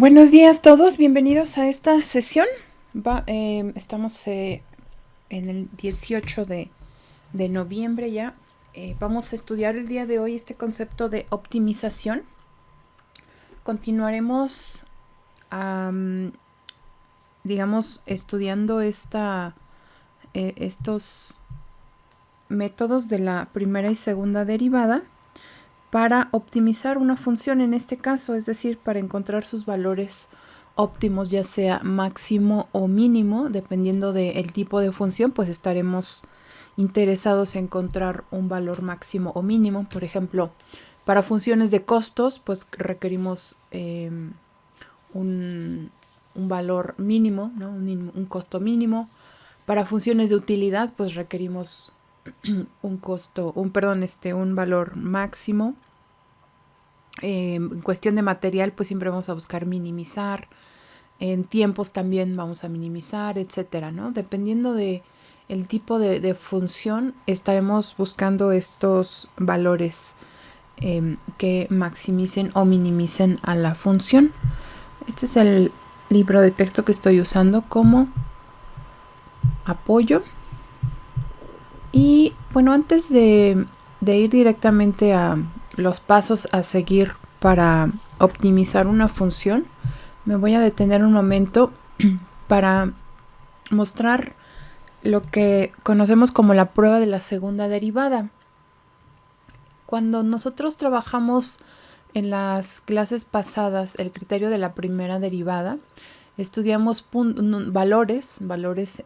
Buenos días todos, bienvenidos a esta sesión. Estamos en el 18 de noviembre ya. Vamos a estudiar el día de hoy este concepto de optimización. Continuaremos, estudiando estos métodos de la primera y segunda derivada para optimizar una función en este caso, es decir, para encontrar sus valores óptimos, ya sea máximo o mínimo, dependiendo del tipo de función, pues estaremos interesados en encontrar un valor máximo o mínimo. Por ejemplo, para funciones de costos, pues requerimos un valor mínimo, ¿no? un costo mínimo. Para funciones de utilidad, pues requerimos un valor máximo. En cuestión de material, pues siempre vamos a buscar minimizar. En tiempos también vamos a minimizar, etcétera, ¿no? Dependiendo de el tipo de función, estaremos buscando estos valores que maximicen o minimicen a la función. Este es el libro de texto que estoy usando como apoyo. Y bueno, antes de ir directamente a los pasos a seguir para optimizar una función, me voy a detener un momento para mostrar lo que conocemos como la prueba de la segunda derivada. Cuando nosotros trabajamos en las clases pasadas el criterio de la primera derivada, estudiamos valores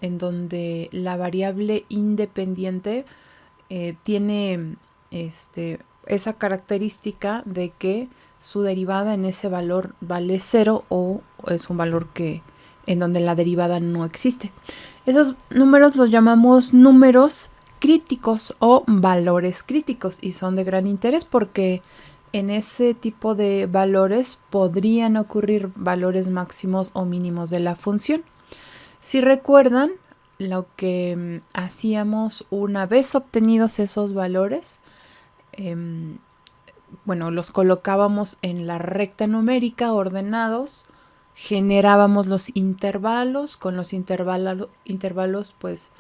en donde la variable independiente tiene esa característica de que su derivada en ese valor vale 0 o es un valor en donde la derivada no existe. Esos números los llamamos números críticos o valores críticos y son de gran interés porque en ese tipo de valores podrían ocurrir valores máximos o mínimos de la función. Si recuerdan, lo que hacíamos una vez obtenidos esos valores, los colocábamos en la recta numérica ordenados, generábamos los intervalos, con los intervalos pues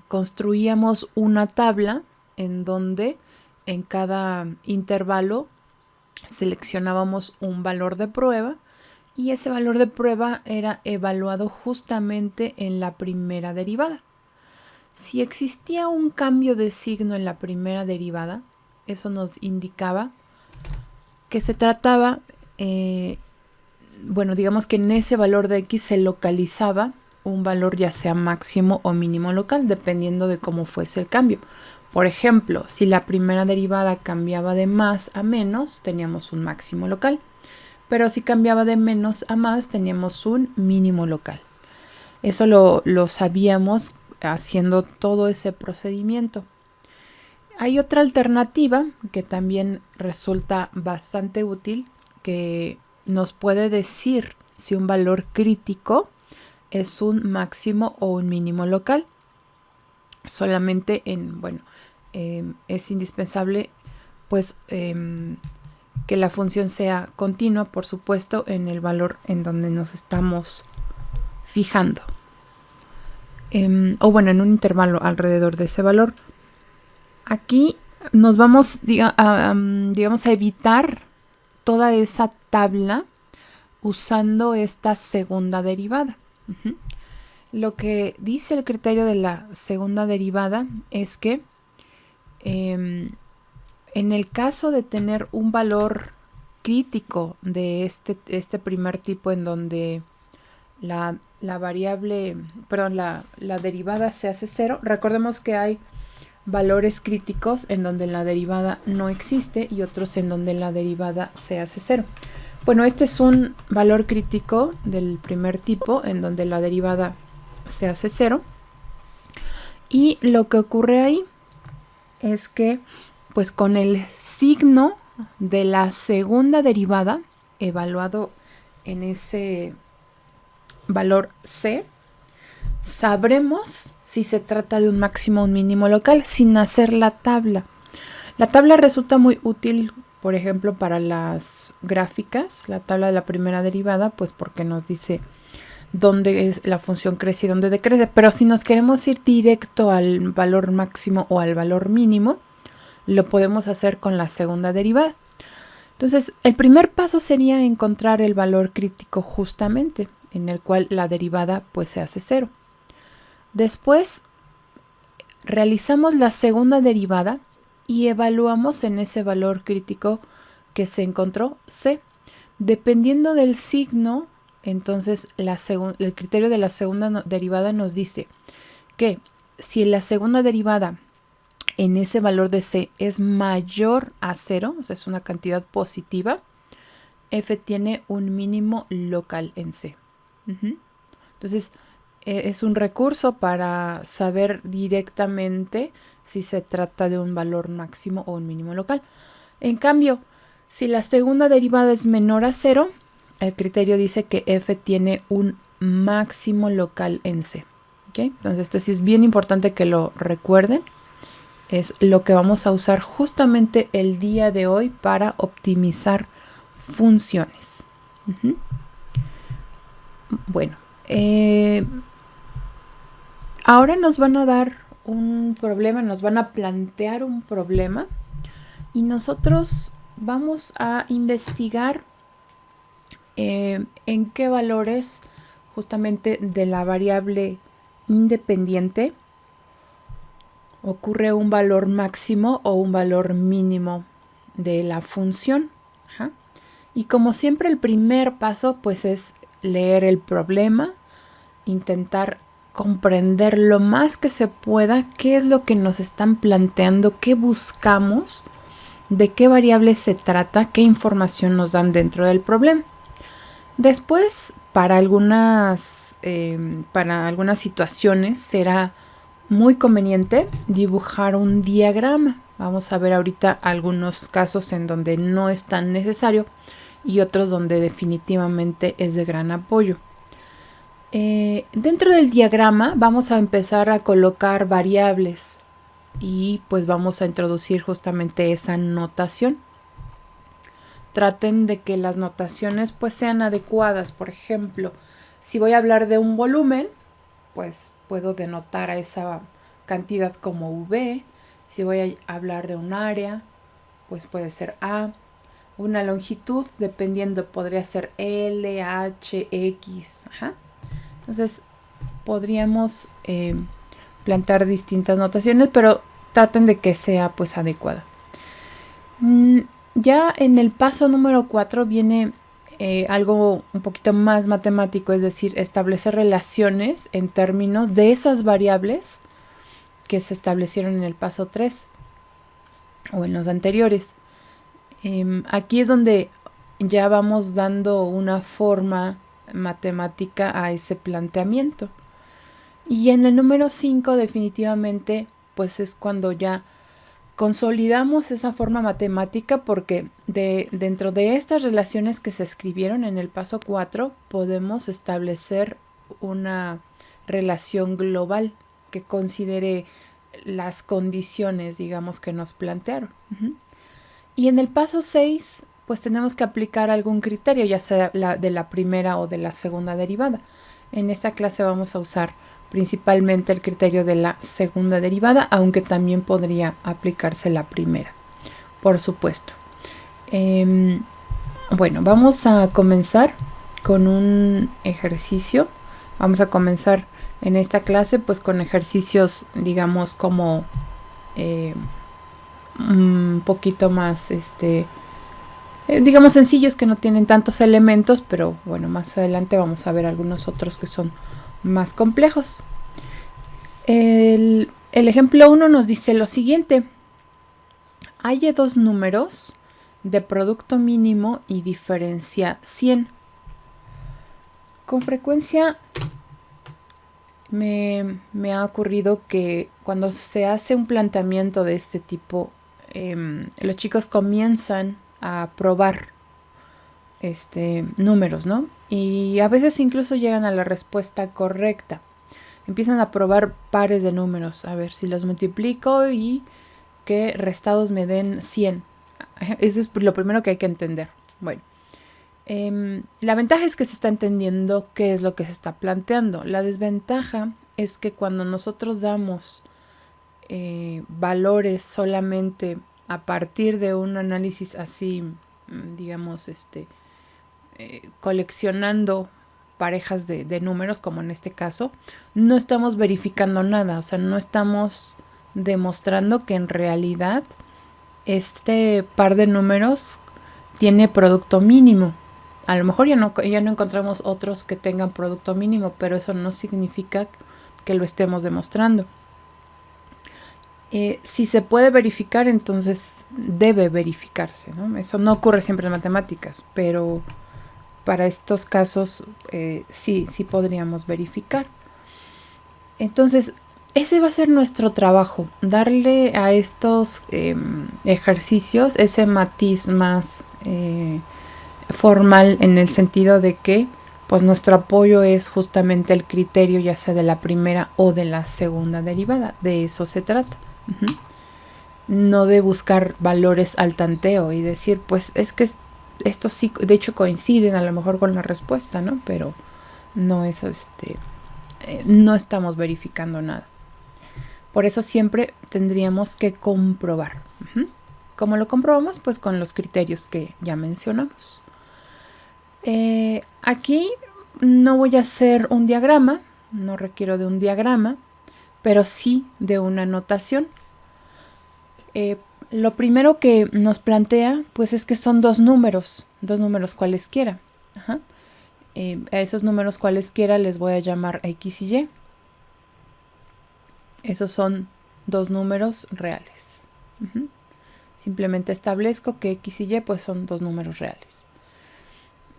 construíamos una tabla en donde en cada intervalo seleccionábamos un valor de prueba y ese valor de prueba era evaluado justamente en la primera derivada. Si existía un cambio de signo en la primera derivada, eso nos indicaba que se trataba, digamos que en ese valor de x se localizaba un valor ya sea máximo o mínimo local, dependiendo de cómo fuese el cambio. Por ejemplo, si la primera derivada cambiaba de más a menos, teníamos un máximo local. Pero si cambiaba de menos a más, teníamos un mínimo local. Eso lo sabíamos haciendo todo ese procedimiento. Hay otra alternativa que también resulta bastante útil, que nos puede decir si un valor crítico es un máximo o un mínimo local. Solamente es indispensable pues que la función sea continua, por supuesto, en el valor en donde nos estamos fijando. En un intervalo alrededor de ese valor. Aquí nos vamos, a evitar toda esa tabla usando esta segunda derivada. Lo que dice el criterio de la segunda derivada es que en el caso de tener un valor crítico de este primer tipo en donde la derivada se hace 0, recordemos que hay valores críticos en donde la derivada no existe y otros en donde la derivada se hace 0. Bueno, este es un valor crítico del primer tipo en donde la derivada se hace 0 y lo que ocurre ahí es que pues con el signo de la segunda derivada evaluado en ese valor c, sabremos si se trata de un máximo o un mínimo local sin hacer la tabla. La tabla resulta muy útil Por ejemplo, para las gráficas, la tabla de la primera derivada, pues porque nos dice dónde es la función crece y dónde decrece. Pero si nos queremos ir directo al valor máximo o al valor mínimo, lo podemos hacer con la segunda derivada. Entonces, el primer paso sería encontrar el valor crítico justamente, en el cual la derivada pues se hace 0. Después, realizamos la segunda derivada y evaluamos en ese valor crítico que se encontró C. Dependiendo del signo, entonces el criterio de la segunda derivada nos dice que si la segunda derivada en ese valor de C es mayor a 0, o sea, es una cantidad positiva, f tiene un mínimo local en C. Entonces, es un recurso para saber directamente si se trata de un valor máximo o un mínimo local. En cambio, si la segunda derivada es menor a 0, el criterio dice que f tiene un máximo local en C. ¿Okay? Entonces, esto sí es bien importante que lo recuerden. Es lo que vamos a usar justamente el día de hoy para optimizar funciones. Bueno, ahora nos van a dar un problema, nos van a plantear un problema y nosotros vamos a investigar en qué valores justamente de la variable independiente ocurre un valor máximo o un valor mínimo de la función. Y como siempre, el primer paso pues es leer el problema, intentar comprender lo más que se pueda qué es lo que nos están planteando, qué buscamos, de qué variable se trata, qué información nos dan dentro del problema. Después, para algunas situaciones será muy conveniente dibujar un diagrama. Vamos a ver ahorita algunos casos en donde no es tan necesario y otros donde definitivamente es de gran apoyo. Dentro del diagrama vamos a empezar a colocar variables y pues vamos a introducir justamente esa notación. Traten de que las notaciones pues sean adecuadas. Por ejemplo, si voy a hablar de un volumen, pues puedo denotar a esa cantidad como V. Si voy a hablar de un área, pues puede ser A. Una longitud, dependiendo, podría ser L, H, X. Entonces, podríamos plantear distintas notaciones, pero traten de que sea pues adecuada. Ya en el paso número 4 viene algo un poquito más matemático, es decir, establecer relaciones en términos de esas variables que se establecieron en el paso 3 o en los anteriores. Aquí es donde ya vamos dando una forma matemática a ese planteamiento. Y en el número 5 definitivamente pues es cuando ya consolidamos esa forma matemática, porque dentro de estas relaciones que se escribieron en el paso 4 podemos establecer una relación global que considere las condiciones, digamos, que nos plantearon. Y en el paso 6 pues tenemos que aplicar algún criterio, ya sea de la primera o de la segunda derivada. En esta clase vamos a usar principalmente el criterio de la segunda derivada, aunque también podría aplicarse la primera, por supuesto. Bueno, vamos a comenzar con un ejercicio. Vamos a comenzar en esta clase pues con ejercicios, digamos, como un poquito más, digamos, sencillos, que no tienen tantos elementos, pero bueno, más adelante vamos a ver algunos otros que son más complejos. El ejemplo 1 nos dice lo siguiente: halle dos números de producto mínimo y diferencia 100. Con frecuencia me ha ocurrido que cuando se hace un planteamiento de este tipo, los chicos comienzan a probar números, ¿no? Y a veces incluso llegan a la respuesta correcta. Empiezan a probar pares de números, a ver si los multiplico y que restados me den 100. Eso es lo primero que hay que entender. Bueno, la ventaja es que se está entendiendo qué es lo que se está planteando. La desventaja es que cuando nosotros damos valores solamente a partir de un análisis así, digamos, coleccionando parejas de números, como en este caso, no estamos verificando nada, o sea, no estamos demostrando que en realidad este par de números tiene producto mínimo. A lo mejor ya no encontramos otros que tengan producto mínimo, pero eso no significa que lo estemos demostrando. Si se puede verificar, entonces debe verificarse, ¿no? Eso no ocurre siempre en matemáticas, pero para estos casos sí podríamos verificar. Entonces, ese va a ser nuestro trabajo, darle a estos ejercicios ese matiz más formal, en el sentido de que pues nuestro apoyo es justamente el criterio, ya sea de la primera o de la segunda derivada. De eso se trata. No de buscar valores al tanteo y decir, pues es que estos sí, de hecho coinciden a lo mejor con la respuesta, ¿no? Pero no es no estamos verificando nada. Por eso siempre tendríamos que comprobar. ¿Cómo lo comprobamos? Pues con los criterios que ya mencionamos. Aquí no voy a hacer un diagrama, no requiero de un diagrama, pero sí de una notación. Lo primero que nos plantea, pues es que son dos números cualesquiera. A esos números cualesquiera les voy a llamar X y Y. Esos son dos números reales. Simplemente establezco que X y Y pues son dos números reales.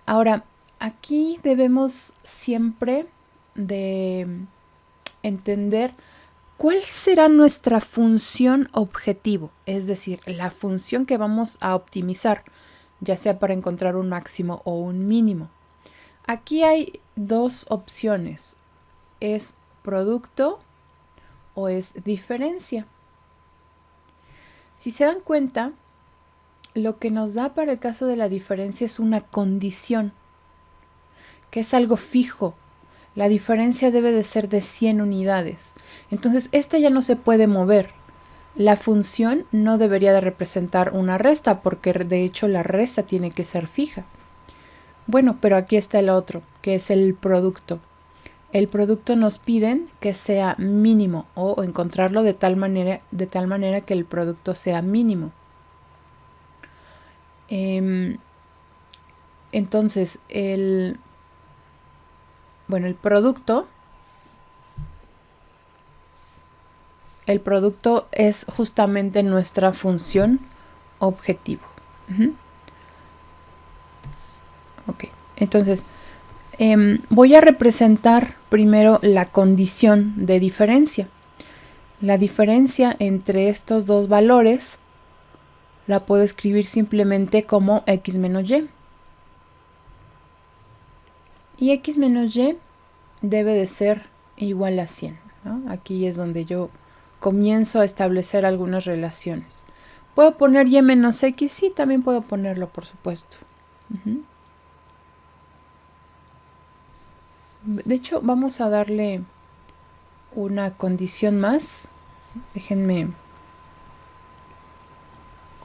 Ahora, aquí debemos siempre de entender cuál será nuestra función objetivo, es decir, la función que vamos a optimizar, ya sea para encontrar un máximo o un mínimo. Aquí hay dos opciones, es producto o es diferencia. Si se dan cuenta, lo que nos da para el caso de la diferencia es una condición, que es algo fijo. La diferencia debe de ser de 100 unidades. Entonces, esta ya no se puede mover. La función no debería de representar una resta, porque de hecho la resta tiene que ser fija. Bueno, pero aquí está el otro, que es el producto. El producto nos piden que sea mínimo o encontrarlo de tal manera que el producto sea mínimo. Entonces, el producto es justamente nuestra función objetivo. Ok, entonces voy a representar primero la condición de diferencia. La diferencia entre estos dos valores la puedo escribir simplemente como X menos Y. Y X menos Y debe de ser igual a 100, ¿no? Aquí es donde yo comienzo a establecer algunas relaciones. ¿Puedo poner Y menos X? Sí, también puedo ponerlo, por supuesto. De hecho, vamos a darle una condición más. Déjenme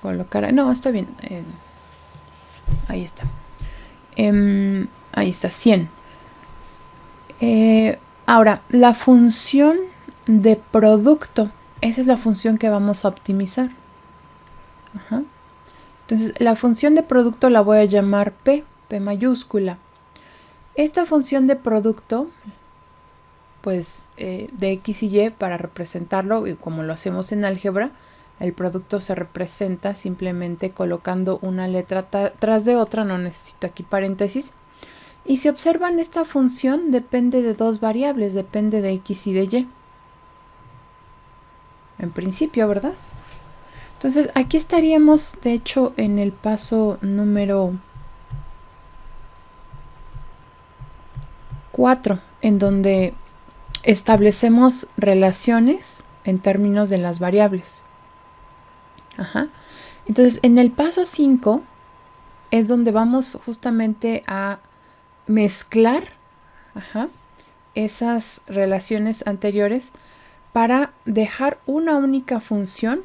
colocar... No, está bien. Ahí está. Ahí está, 100. Ahora, la función de producto, esa es la función que vamos a optimizar. Entonces, la función de producto la voy a llamar P mayúscula. Esta función de producto, pues de X y Y, para representarlo, y como lo hacemos en álgebra, el producto se representa simplemente colocando una letra tras de otra, no necesito aquí paréntesis. Y si observan, esta función depende de dos variables, depende de X y de Y. En principio, ¿verdad? Entonces, aquí estaríamos, de hecho, en el paso número 4, en donde establecemos relaciones en términos de las variables. Entonces, en el paso 5 es donde vamos justamente a mezclar esas relaciones anteriores para dejar una única función,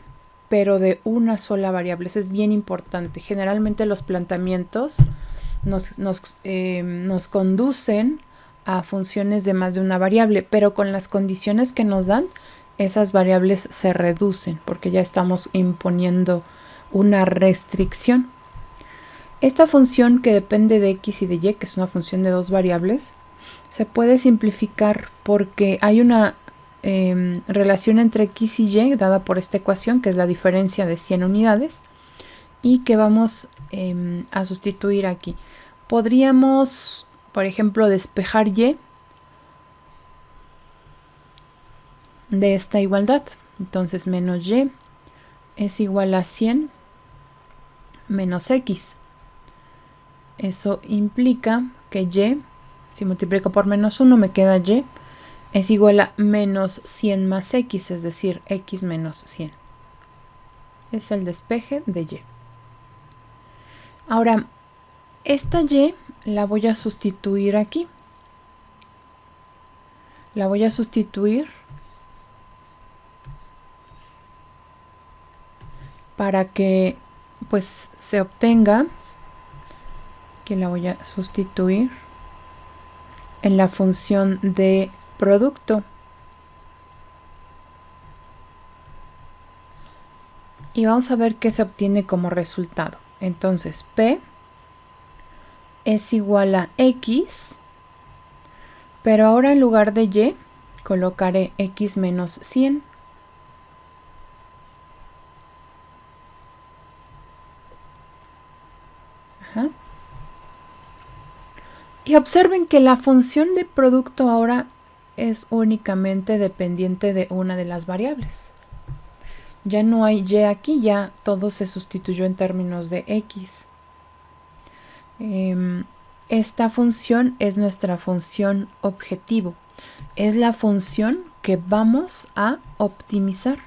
pero de una sola variable. Eso es bien importante. Generalmente los planteamientos nos conducen a funciones de más de una variable, pero con las condiciones que nos dan, esas variables se reducen porque ya estamos imponiendo una restricción. Esta función que depende de x y de y, que es una función de dos variables, se puede simplificar porque hay una relación entre x y y dada por esta ecuación, que es la diferencia de 100 unidades, y que vamos a sustituir aquí. Podríamos, por ejemplo, despejar y de esta igualdad. Entonces, menos y es igual a 100 menos x. Eso implica que y, si multiplico por menos 1, me queda y, es igual a menos 100 más x, es decir, x menos 100. Es el despeje de y. Ahora, esta y la voy a sustituir aquí. La voy a sustituir para que pues se obtenga, que la voy a sustituir en la función de producto. Y vamos a ver qué se obtiene como resultado. Entonces, P es igual a X, pero ahora en lugar de Y colocaré X menos 100. Y observen que la función de producto ahora es únicamente dependiente de una de las variables. Ya no hay y aquí, ya todo se sustituyó en términos de x. Esta función es nuestra función objetivo. Es la función que vamos a optimizar.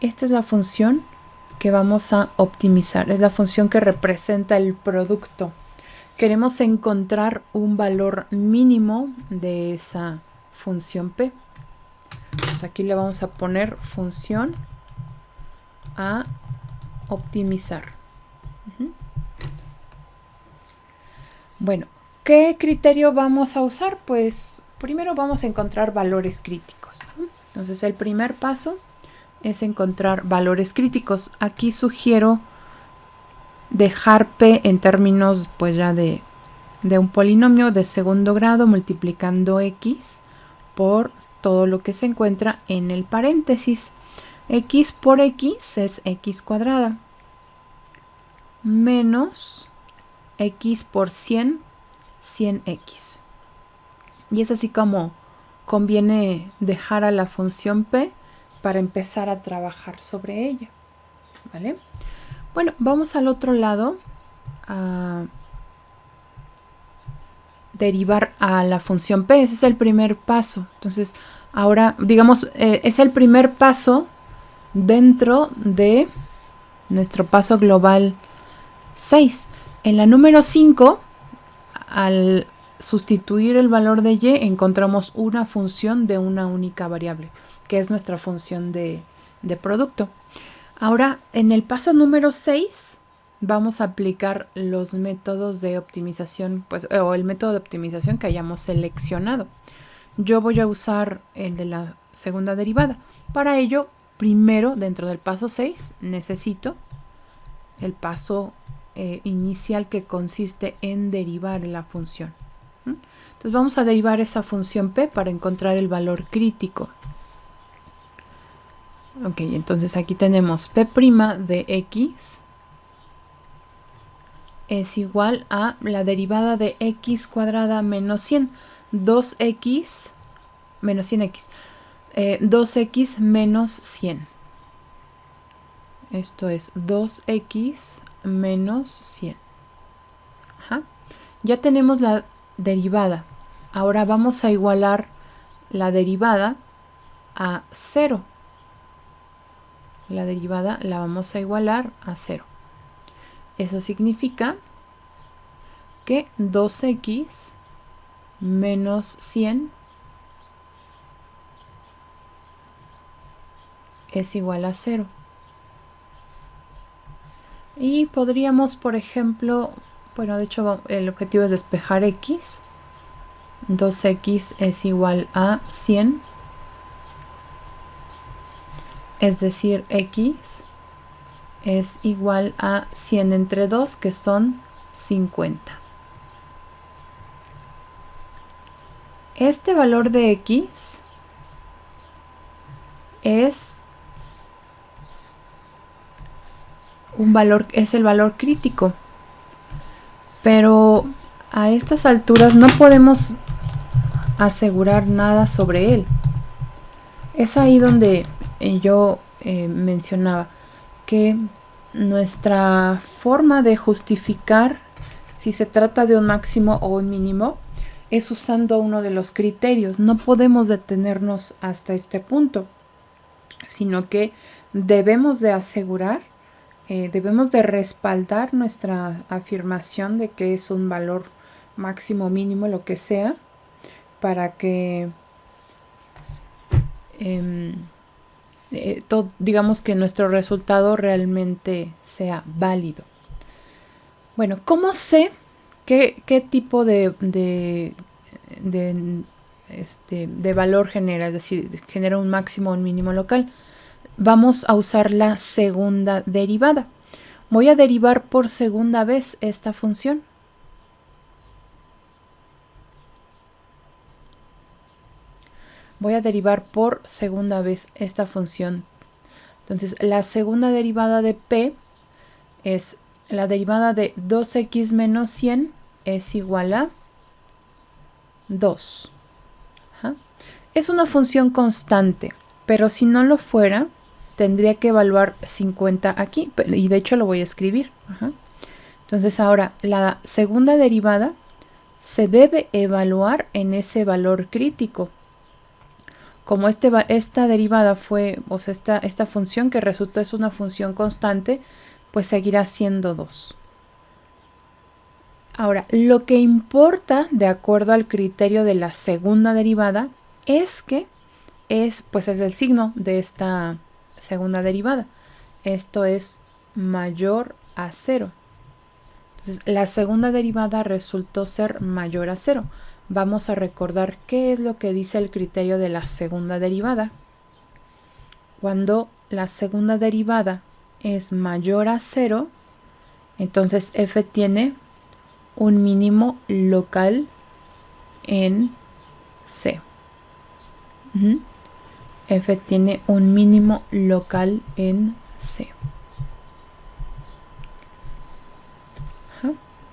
Esta es la función que vamos a optimizar. Es la función que representa el producto. Queremos encontrar un valor mínimo de esa función P. Pues aquí le vamos a poner función a optimizar. Bueno, ¿qué criterio vamos a usar? Pues primero vamos a encontrar valores críticos. Entonces el primer paso es encontrar valores críticos. Aquí sugiero dejar P en términos pues ya de un polinomio de segundo grado multiplicando x por todo lo que se encuentra en el paréntesis. X por x es x cuadrada menos x por 100, 100x. Y es así como conviene dejar a la función P para empezar a trabajar sobre ella. ¿Vale? Bueno, vamos al otro lado a derivar a la función P. Ese es el primer paso. Entonces, ahora, digamos, es el primer paso dentro de nuestro paso global 6. En la número 5, al sustituir el valor de y, encontramos una función de una única variable, que es nuestra función de producto. Ahora, en el paso número 6, vamos a aplicar los métodos de optimización, pues, o el método de optimización que hayamos seleccionado. Yo voy a usar el de la segunda derivada. Para ello, primero, dentro del paso 6, necesito el paso inicial que consiste en derivar la función. Entonces vamos a derivar esa función P para encontrar el valor crítico. Ok, entonces aquí tenemos P' de X es igual a la derivada de X cuadrada menos 100, 2X menos 100X, 2X menos 100. Esto es 2X menos 100. Ya tenemos la derivada. Ahora vamos a igualar la derivada a 0. la derivada la vamos a igualar a 0. Eso significa que 2x menos 100 es igual a 0. Y podríamos, por ejemplo, bueno, de hecho el objetivo es despejar x. 2x es igual a 100, es decir, x es igual a 100 entre 2, que son 50. Este valor de x es el valor crítico, pero a estas alturas no podemos asegurar nada sobre él. Es ahí donde yo mencionaba que nuestra forma de justificar si se trata de un máximo o un mínimo es usando uno de los criterios. No podemos detenernos hasta este punto, sino que debemos de asegurar, debemos de respaldar nuestra afirmación de que es un valor máximo, mínimo, lo que sea, para que digamos que nuestro resultado realmente sea válido. Bueno, ¿cómo sé qué tipo de valor genera? Es decir, genera un máximo o un mínimo local. Vamos a usar la segunda derivada. Voy a derivar por segunda vez esta función. Voy a derivar por segunda vez esta función. Entonces, la segunda derivada de p es la derivada de 2x menos 100 es igual a 2. Ajá. Es una función constante, pero si no lo fuera, tendría que evaluar 50 aquí, y de hecho lo voy a escribir. Ajá. Entonces ahora la segunda derivada se debe evaluar en ese valor crítico. Como esta derivada fue, o sea, esta función que resultó es una función constante, pues seguirá siendo 2. Ahora, lo que importa, de acuerdo al criterio de la segunda derivada, es que es el signo de esta segunda derivada. Esto es mayor a 0. Entonces, la segunda derivada resultó ser mayor a 0. Vamos a recordar qué es lo que dice el criterio de la segunda derivada. Cuando la segunda derivada es mayor a 0, entonces f tiene un mínimo local en C. F tiene un mínimo local en C.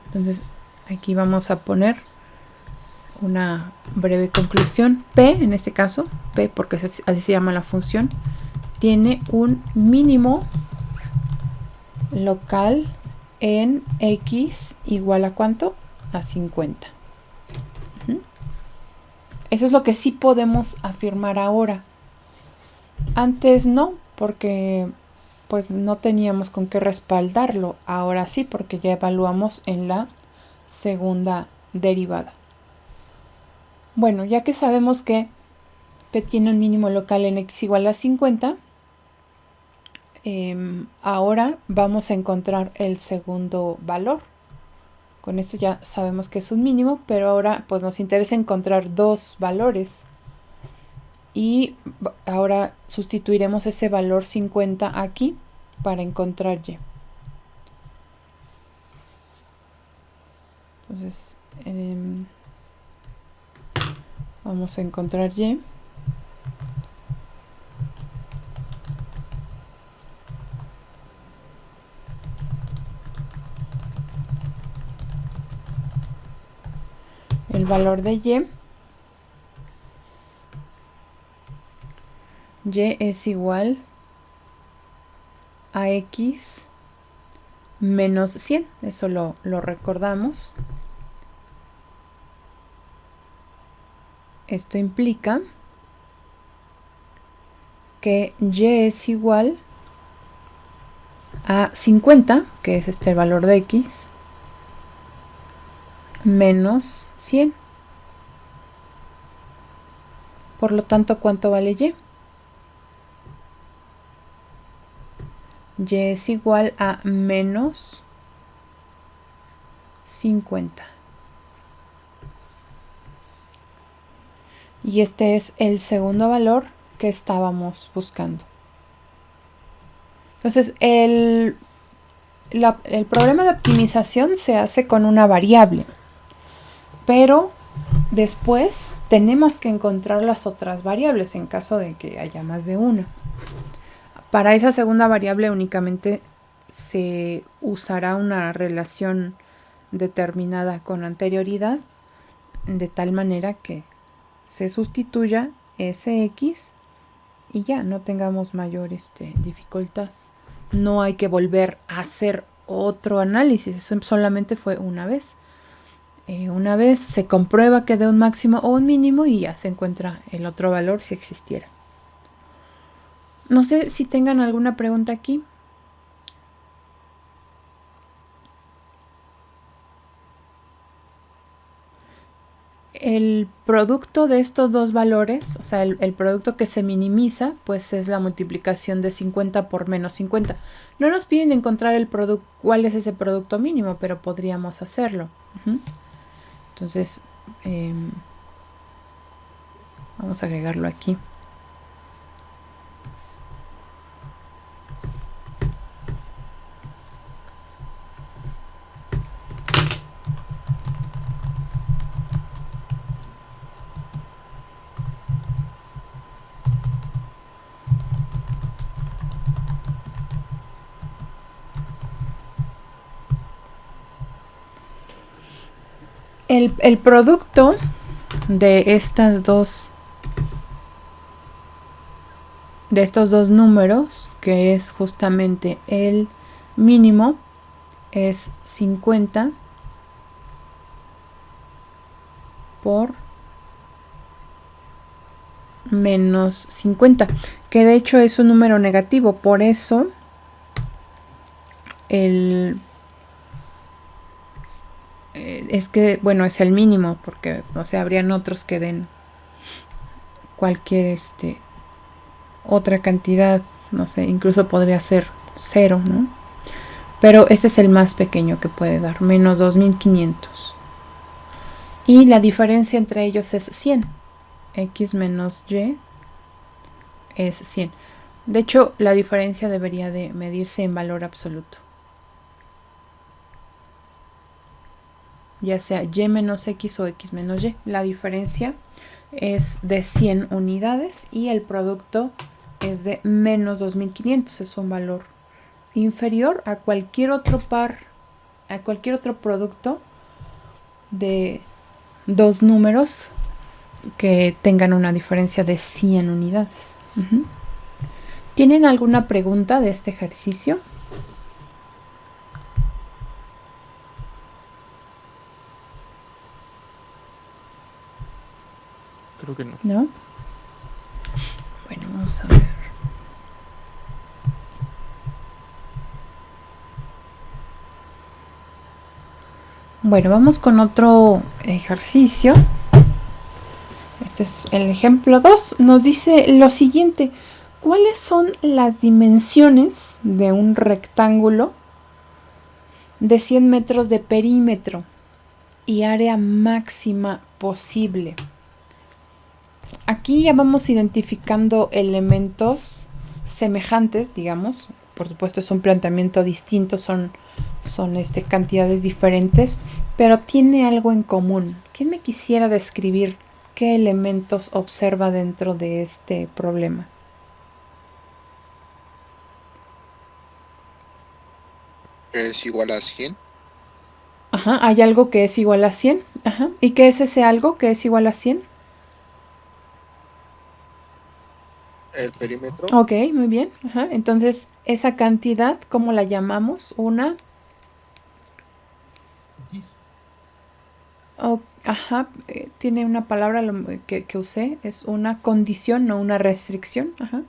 Entonces aquí vamos a poner una breve conclusión. P, en este caso, P porque así se llama la función, tiene un mínimo local en X igual a ¿cuánto? A 50. Eso es lo que sí podemos afirmar ahora. Antes no, porque pues no teníamos con qué respaldarlo. Ahora sí, porque ya evaluamos en la segunda derivada. Bueno, ya que sabemos que P tiene un mínimo local en X igual a 50, ahora vamos a encontrar el segundo valor. Con esto ya sabemos que es un mínimo, pero ahora pues nos interesa encontrar dos valores. Y ahora sustituiremos ese valor 50 aquí para encontrar y. Entonces, vamos a encontrar y. El valor de y es igual a x menos 100. Eso lo recordamos. Esto implica que y es igual a 50, que es este valor de x, menos 100. Por lo tanto, ¿cuánto vale y? Y es igual a menos 50. Y este es el segundo valor que estábamos buscando. Entonces, el problema de optimización se hace con una variable, pero después tenemos que encontrar las otras variables en caso de que haya más de una. Para esa segunda variable únicamente se usará una relación determinada con anterioridad, de tal manera que se sustituya ese x y ya no tengamos mayor dificultad. No hay que volver a hacer otro análisis, eso solamente fue una vez. Una vez se comprueba que dé un máximo o un mínimo y ya se encuentra el otro valor si existiera. No sé si tengan alguna pregunta aquí. El producto de estos dos valores, o sea, el producto que se minimiza, pues es la multiplicación de 50 por menos 50. No nos piden encontrar el producto, cuál es ese producto mínimo, pero podríamos hacerlo. Entonces, vamos a agregarlo aquí. El producto de estos dos números, que es justamente el mínimo, es 50 por menos 50, que de hecho es un número negativo, por eso es que, bueno, es el mínimo, porque, o sea, habrían otros que den cualquier otra cantidad, no sé, incluso podría ser 0, ¿no? Pero este es el más pequeño que puede dar, menos 2500. Y la diferencia entre ellos es 100. X menos Y es 100. De hecho, la diferencia debería de medirse en valor absoluto. Ya sea Y menos X o X menos Y. La diferencia es de 100 unidades y el producto es de menos 2500. Es un valor inferior a cualquier otro a cualquier otro producto de dos números que tengan una diferencia de 100 unidades. ¿Tienen alguna pregunta de este ejercicio? Creo que no. ¿No? Bueno, vamos a ver. Bueno, vamos con otro ejercicio. Este es el ejemplo 2. Nos dice lo siguiente. ¿Cuáles son las dimensiones de un rectángulo de 100 metros de perímetro y área máxima posible? Aquí ya vamos identificando elementos semejantes, digamos. Por supuesto es un planteamiento distinto, son cantidades diferentes, pero tiene algo en común. ¿Quién me quisiera describir qué elementos observa dentro de este problema? Es igual a 100. Ajá, hay algo que es igual a 100. Ajá. ¿Y qué es ese algo que es igual a 100? El perímetro. Ok, muy bien. Ajá. Entonces, esa cantidad, ¿cómo la llamamos? Una... ajá, tiene una palabra que usé, es una condición, no una restricción. Ajá.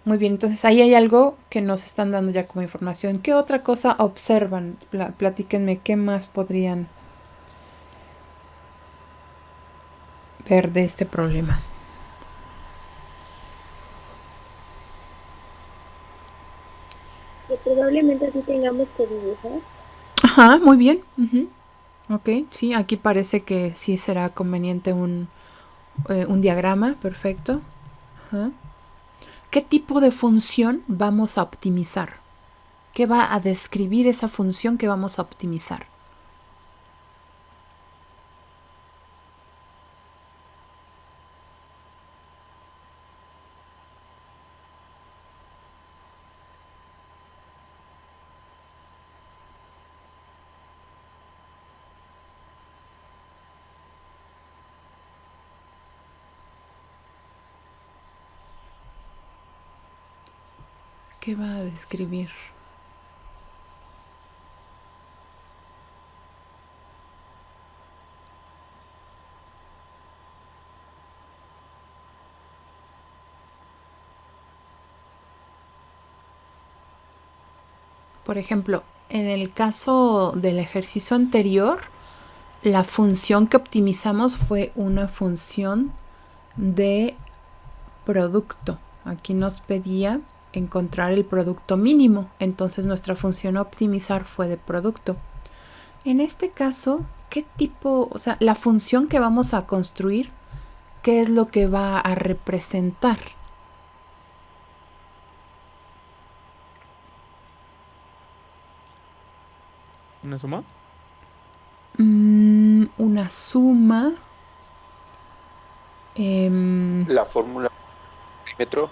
Muy bien, entonces ahí hay algo que nos están dando ya como información. ¿Qué otra cosa observan? Platíquenme, ¿qué más podrían ver de este problema? Que probablemente sí tengamos que dibujar. Ajá, muy bien. Ok, sí, aquí parece que sí será conveniente un diagrama, perfecto. Ajá. ¿Qué tipo de función vamos a optimizar? ¿Qué va a describir esa función que vamos a optimizar? ¿Qué va a describir? Por ejemplo, en el caso del ejercicio anterior, la función que optimizamos fue una función de producto. Aquí nos pedía encontrar el producto mínimo, entonces nuestra función a optimizar fue de producto. En este caso, ¿qué tipo, o sea, la función que vamos a construir, qué es lo que va a representar? ¿Una suma? Una suma. La fórmula perímetro.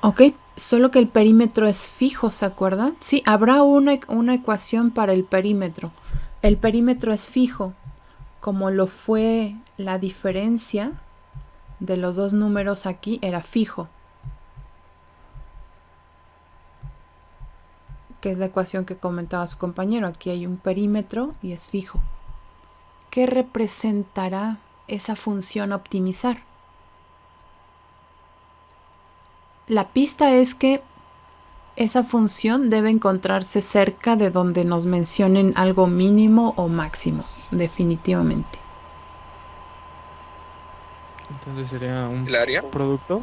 Ok, solo que el perímetro es fijo, ¿se acuerdan? Sí, habrá una ecuación para el perímetro. El perímetro es fijo, como lo fue la diferencia de los dos números aquí, era fijo. Que es la ecuación que comentaba su compañero. Aquí hay un perímetro y es fijo. ¿Qué representará esa función optimizar? La pista es que esa función debe encontrarse cerca de donde nos mencionen algo mínimo o máximo, definitivamente. Entonces sería un ¿El área? producto.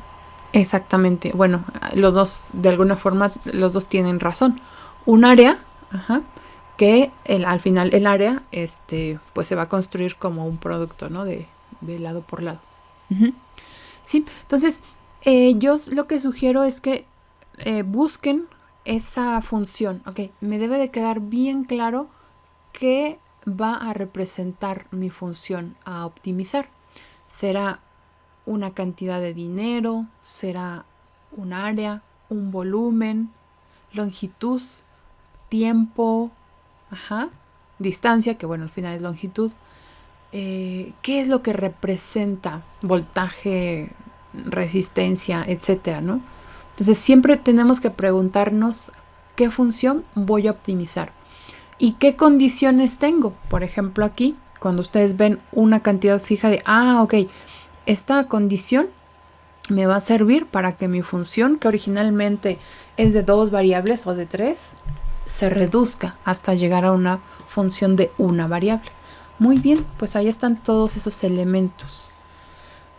Exactamente. Bueno, los dos, de alguna forma, los dos tienen razón. Un área, que al final el área, pues se va a construir como un producto, ¿no? De lado por lado. Sí, entonces, yo lo que sugiero es que busquen esa función. Ok, me debe de quedar bien claro qué va a representar mi función a optimizar. ¿Será una cantidad de dinero? ¿Será un área? ¿Un volumen? ¿Longitud? ¿Tiempo? Distancia, que bueno, al final es longitud. ¿Qué es lo que representa? Voltaje, resistencia, etcétera, ¿no? Entonces siempre tenemos que preguntarnos qué función voy a optimizar y qué condiciones tengo. Por ejemplo, aquí, cuando ustedes ven una cantidad fija de, ok, esta condición me va a servir para que mi función, que originalmente es de 2 variables o de 3, se reduzca hasta llegar a una función de una variable. Muy bien, pues ahí están todos esos elementos.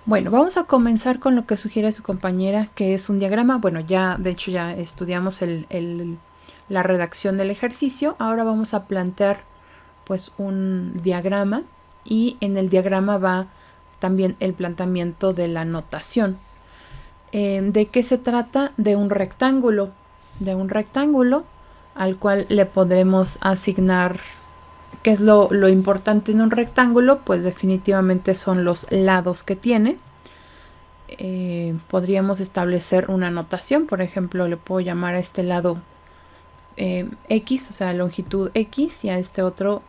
Bueno, vamos a comenzar con lo que sugiere su compañera, que es un diagrama. Bueno, ya, de hecho, ya estudiamos la redacción del ejercicio. Ahora vamos a plantear, pues, un diagrama. Y en el diagrama va también el planteamiento de la notación. ¿De qué se trata? De un rectángulo. De un rectángulo al cual le podremos asignar. ¿Qué es lo importante en un rectángulo? Pues definitivamente son los lados que tiene. Podríamos establecer una notación. Por ejemplo, le puedo llamar a este lado X, o sea, longitud X, y a este otro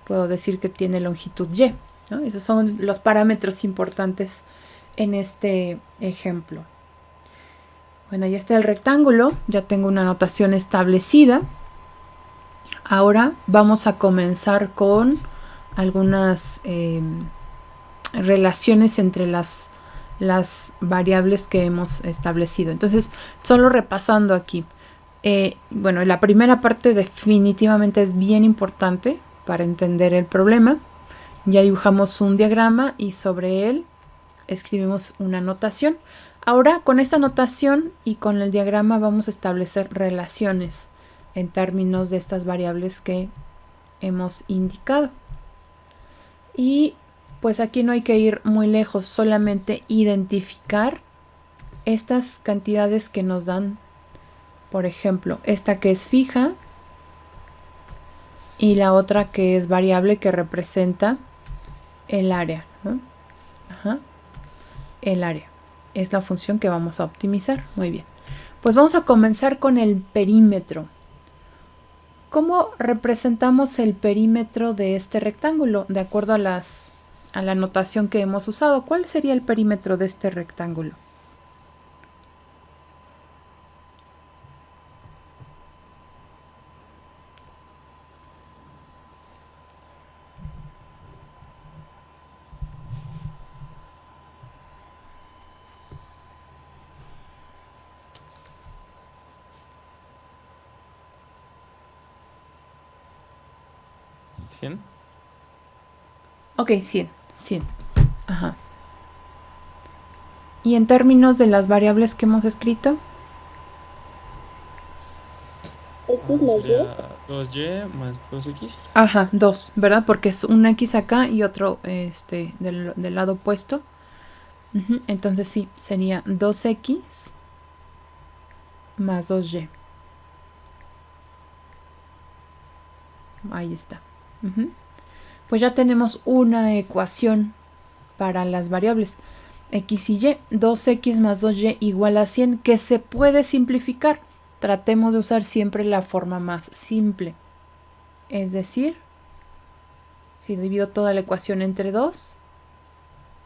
puedo decir que tiene longitud Y, ¿no? Esos son los parámetros importantes en este ejemplo. Bueno, ya está el rectángulo, ya tengo una notación establecida. Ahora vamos a comenzar con algunas relaciones entre las las variables que hemos establecido. Entonces, solo repasando aquí. Bueno, la primera parte definitivamente es bien importante para entender el problema. Ya dibujamos un diagrama y sobre él escribimos una notación. Ahora, con esta notación y con el diagrama vamos a establecer relaciones en términos de estas variables que hemos indicado. Y pues aquí no hay que ir muy lejos, solamente identificar estas cantidades que nos dan, por ejemplo, esta que es fija y la otra que es variable que representa el área, ¿no? Ajá. El área es la función que vamos a optimizar. Muy bien. Pues vamos a comenzar con el perímetro. ¿Cómo representamos el perímetro de este rectángulo? De acuerdo a la notación que hemos usado. ¿Cuál sería el perímetro de este rectángulo? ¿100? Ok, 100. Ajá. Y en términos de las variables que hemos escrito, X más Y. Sería 2y más 2x. ajá, 2, ¿verdad? Porque es un X acá y otro del lado opuesto. Entonces sí, sería 2X más 2Y. Ahí está. Pues ya tenemos una ecuación para las variables X y Y. 2X más 2Y igual a 100, que se puede simplificar. Tratemos de usar siempre la forma más simple. Es decir, si divido toda la ecuación entre 2,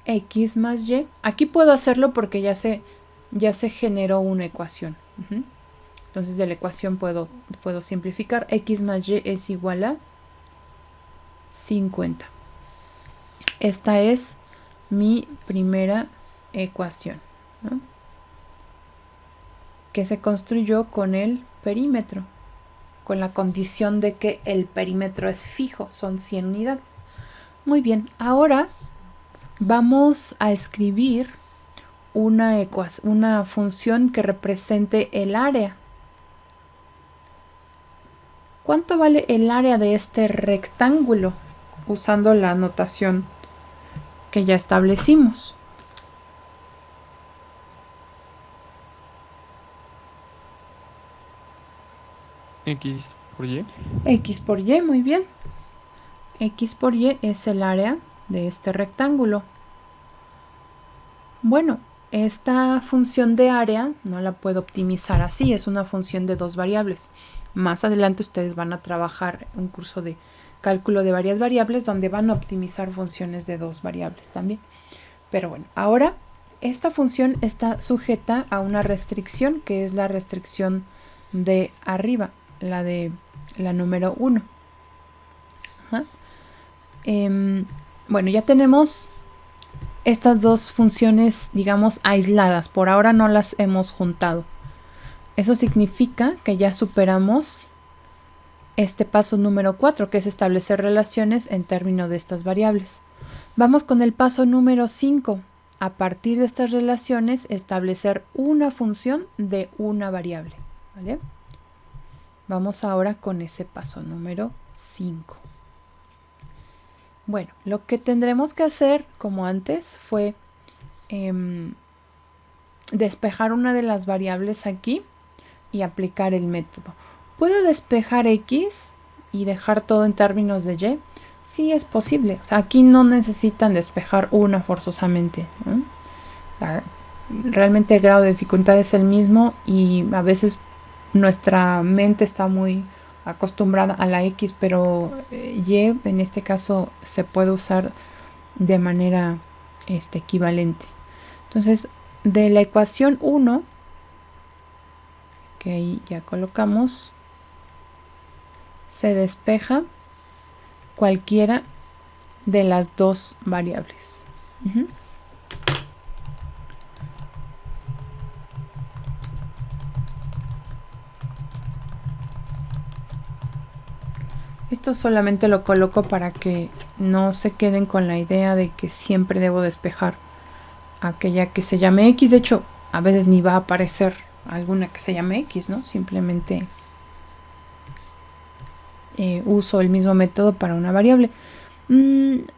X más Y. Aquí puedo hacerlo porque ya se generó una ecuación. Entonces de la ecuación puedo simplificar. X más Y es igual a 50. Esta es mi primera ecuación, ¿no? Que se construyó con el perímetro, con la condición de que el perímetro es fijo, son 100 unidades. Muy bien, ahora vamos a escribir una función que represente el área. ¿Cuánto vale el área de este rectángulo? Usando la notación que ya establecimos. X por y. X por Y, muy bien. X por Y es el área de este rectángulo. Bueno, esta función de área no la puedo optimizar así, es una función de dos variables. Más adelante ustedes van a trabajar un curso de cálculo de varias variables donde van a optimizar funciones de dos variables también. Pero bueno, ahora esta función está sujeta a una restricción que es la restricción de arriba, la número 1. Bueno, ya tenemos estas dos funciones, digamos, aisladas. Por ahora no las hemos juntado. Eso significa que ya superamos este paso número 4, que es establecer relaciones en términos de estas variables. Vamos con el paso número 5. A partir de estas relaciones, establecer una función de una variable, ¿vale? Vamos ahora con ese paso número 5. Bueno, lo que tendremos que hacer, como antes, fue despejar una de las variables aquí y aplicar el método. ¿Puedo despejar X y dejar todo en términos de Y? Sí, es posible. O sea, aquí no necesitan despejar una forzosamente, ¿no? O sea, realmente el grado de dificultad es el mismo y a veces nuestra mente está muy acostumbrada a la X, pero Y en este caso se puede usar de manera equivalente. Entonces, de la ecuación 1, que ahí ya colocamos, se despeja cualquiera de las dos variables. Esto solamente lo coloco para que no se queden con la idea de que siempre debo despejar aquella que se llame X. De hecho, a veces ni va a aparecer alguna que se llame X, ¿no? Simplemente uso el mismo método para una variable.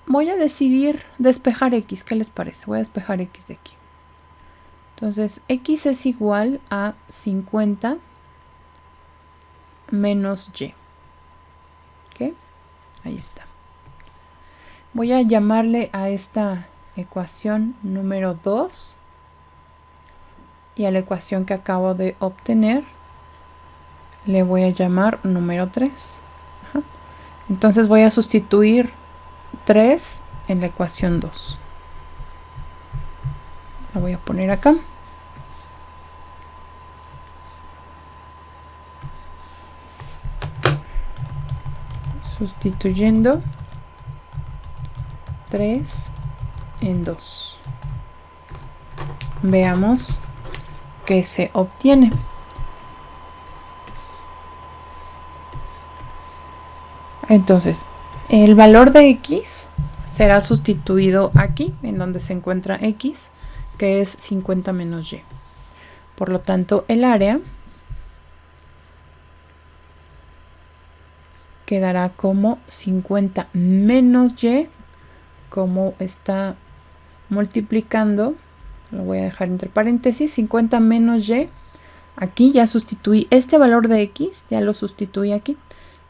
Voy a decidir despejar X. ¿Qué les parece? Voy a despejar X de aquí. Entonces, X es igual a 50 menos Y. ¿Ok? Ahí está. Voy a llamarle a esta ecuación número 2 y a la ecuación que acabo de obtener le voy a llamar número 3. Ajá. Entonces voy a sustituir 3 en la ecuación 2. La voy a poner acá. Sustituyendo 3 en 2. Veamos qué se obtiene. Entonces, el valor de X será sustituido aquí, en donde se encuentra X, que es 50 menos Y. Por lo tanto, el área quedará como 50 menos Y, como está multiplicando, lo voy a dejar entre paréntesis, 50 menos Y, aquí ya sustituí este valor de X, ya lo sustituí aquí.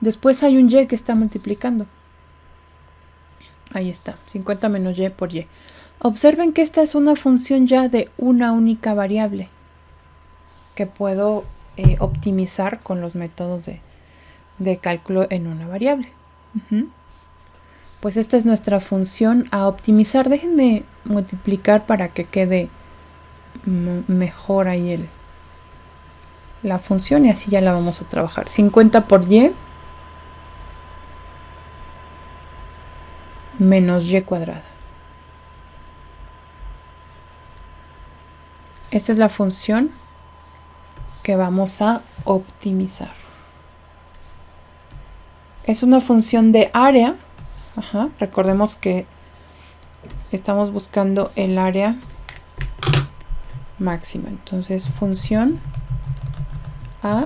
Después hay un Y que está multiplicando. Ahí está, 50 menos Y por Y. Observen que esta es una función ya de una única variable que puedo optimizar con los métodos de cálculo en una variable. Pues esta es nuestra función a optimizar. Déjenme multiplicar para que quede mejor ahí la función y así ya la vamos a trabajar. 50 por Y menos Y cuadrada. Esta es la función que vamos a optimizar. Es una función de área. Ajá, recordemos que estamos buscando el área máxima. Entonces, función a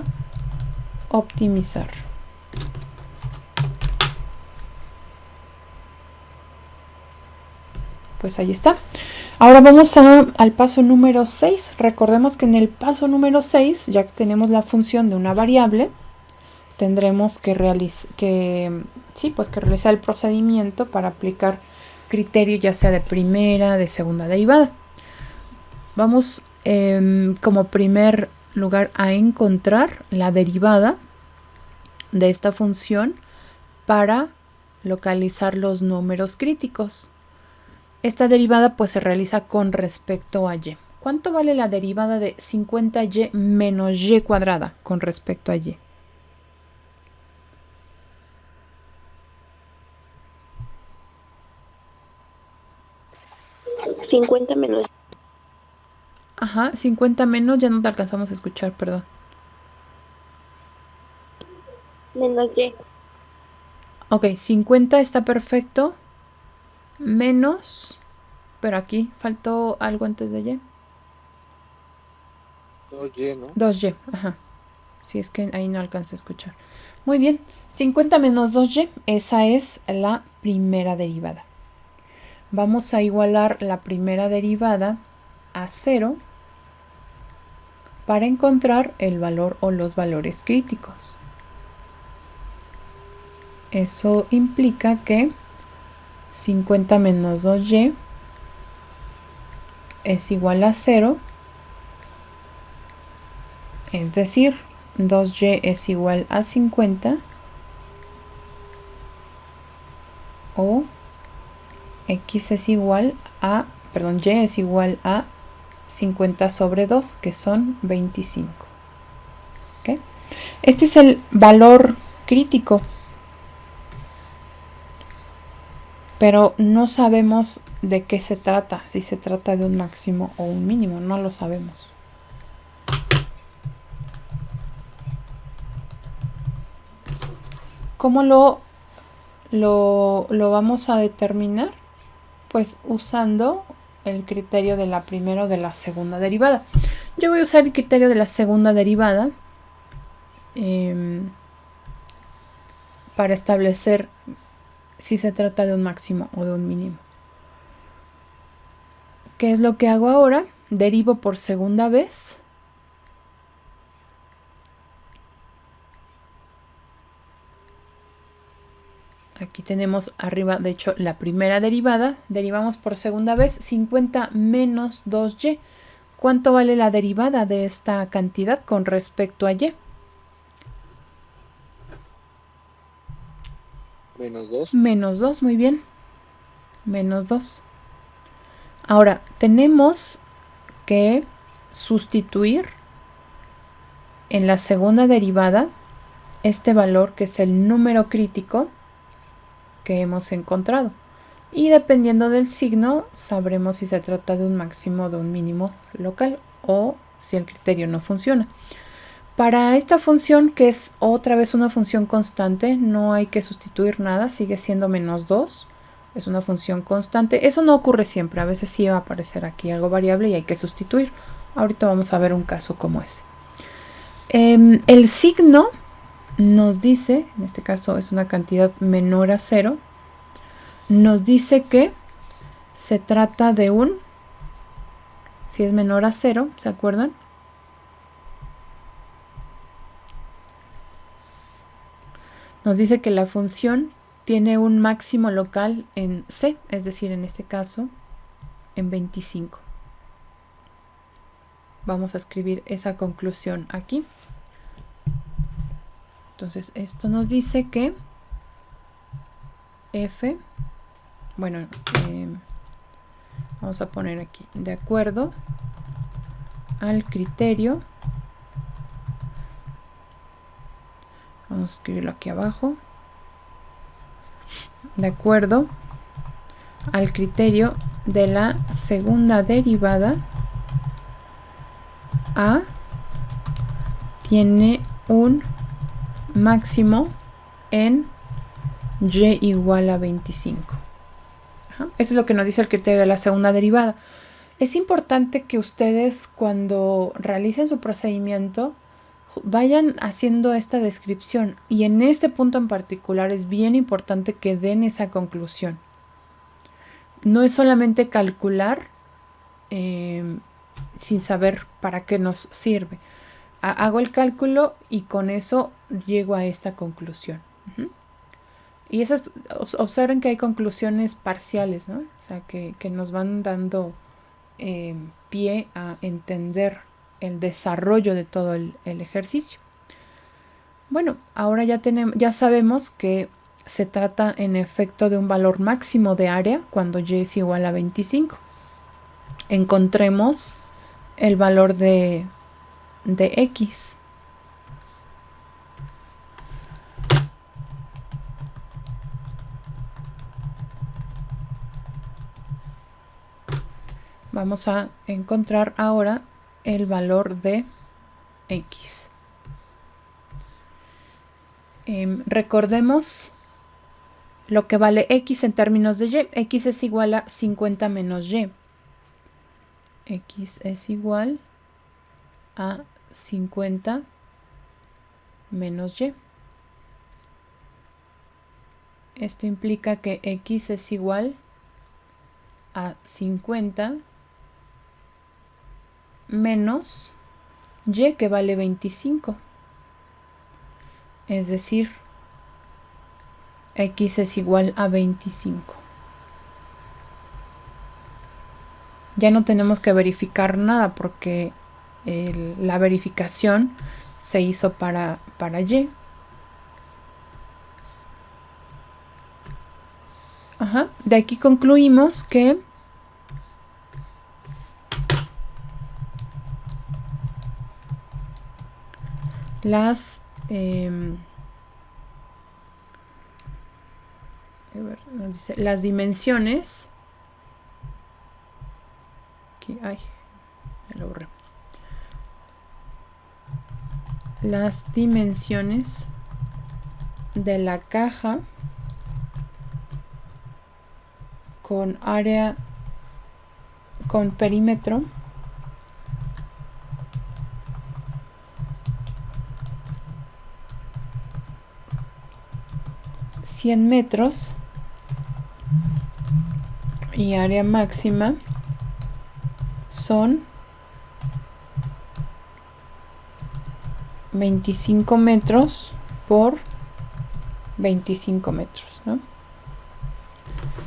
optimizar. Pues ahí está. Ahora vamos al paso número 6. Recordemos que en el paso número 6, ya que tenemos la función de una variable, tendremos que realizar el procedimiento para aplicar criterio ya sea de primera, de segunda derivada. Vamos como primer lugar a encontrar la derivada de esta función para localizar los números críticos. Esta derivada pues se realiza con respecto a Y. ¿Cuánto vale la derivada de 50Y menos Y cuadrada con respecto a Y? $50 menos. Ajá, 50 menos, ya no te alcanzamos a escuchar, perdón. Menos Y. Ok, 50 está perfecto. Menos, pero aquí faltó algo antes de Y. 2Y, ¿no? 2Y, ajá. Si es que ahí no alcancé a escuchar. Muy bien, 50 menos 2Y, esa es la primera derivada. Vamos a igualar la primera derivada a 0 para encontrar el valor o los valores críticos. Eso implica que 50 menos 2Y es igual a 0, es decir, 2Y es igual a 50 o X es igual a, Y es igual a 50 sobre 2, que son 25. ¿Okay? Este es el valor crítico, pero no sabemos de qué se trata, si se trata de un máximo o un mínimo, no lo sabemos. ¿Cómo lo lo vamos a determinar pues usando el criterio de la primera o de la segunda derivada. Yo voy a usar el criterio de la segunda derivada para establecer si se trata de un máximo o de un mínimo. ¿Qué es lo que hago ahora? Derivo por segunda vez. Aquí tenemos arriba, de hecho, la primera derivada. Derivamos por segunda vez 50 menos 2y. ¿Cuánto vale la derivada de esta cantidad con respecto a y? Menos 2. Menos 2, muy bien. Menos 2. Ahora, tenemos que sustituir en la segunda derivada este valor que es el número crítico que hemos encontrado. Y dependiendo del signo, sabremos si se trata de un máximo o de un mínimo local o si el criterio no funciona. Para esta función, que es otra vez una función constante, no hay que sustituir nada, sigue siendo menos 2. Es una función constante. Eso no ocurre siempre, a veces sí va a aparecer aquí algo variable y hay que sustituir. Ahorita vamos a ver un caso como ese. El signo nos dice, en este caso es una cantidad menor a 0, nos dice que se trata de un, si es menor a 0, ¿se acuerdan? Nos dice que la función tiene un máximo local en C, es decir, en este caso, en 25. Vamos a escribir esa conclusión aquí. Entonces, esto nos dice que f, bueno, vamos a poner aquí, de acuerdo al criterio, vamos a escribirlo aquí abajo, de acuerdo al criterio de la segunda derivada, A tiene un máximo en y igual a 25. Ajá. Eso es lo que nos dice el criterio de la segunda derivada. Es importante que ustedes cuando realicen su procedimiento vayan haciendo esta descripción y en este punto en particular es bien importante que den esa conclusión. No es solamente calcular sin saber para qué nos sirve. Hago el cálculo y con eso llego a esta conclusión. Y esas, observen que hay conclusiones parciales, ¿no? O sea, que nos van dando pie a entender el desarrollo de todo el ejercicio. Bueno, ahora ya sabemos que se trata en efecto de un valor máximo de área cuando y es igual a 25. Encontremos el valor de x. Vamos a encontrar ahora el valor de x. Recordemos lo que vale x en términos de y. X es igual a 50 menos y. X es igual a 50 menos y. Esto implica que x es igual a 50 menos y, que vale 25. Es decir, x es igual a 25. Ya no tenemos que verificar nada porque la verificación se hizo para y. Ajá. De aquí concluimos que las las dimensiones aquí, ay, me lo borré. Las dimensiones de la caja con área, con perímetro $100 y área máxima son 25 metros por 25 metros, ¿no?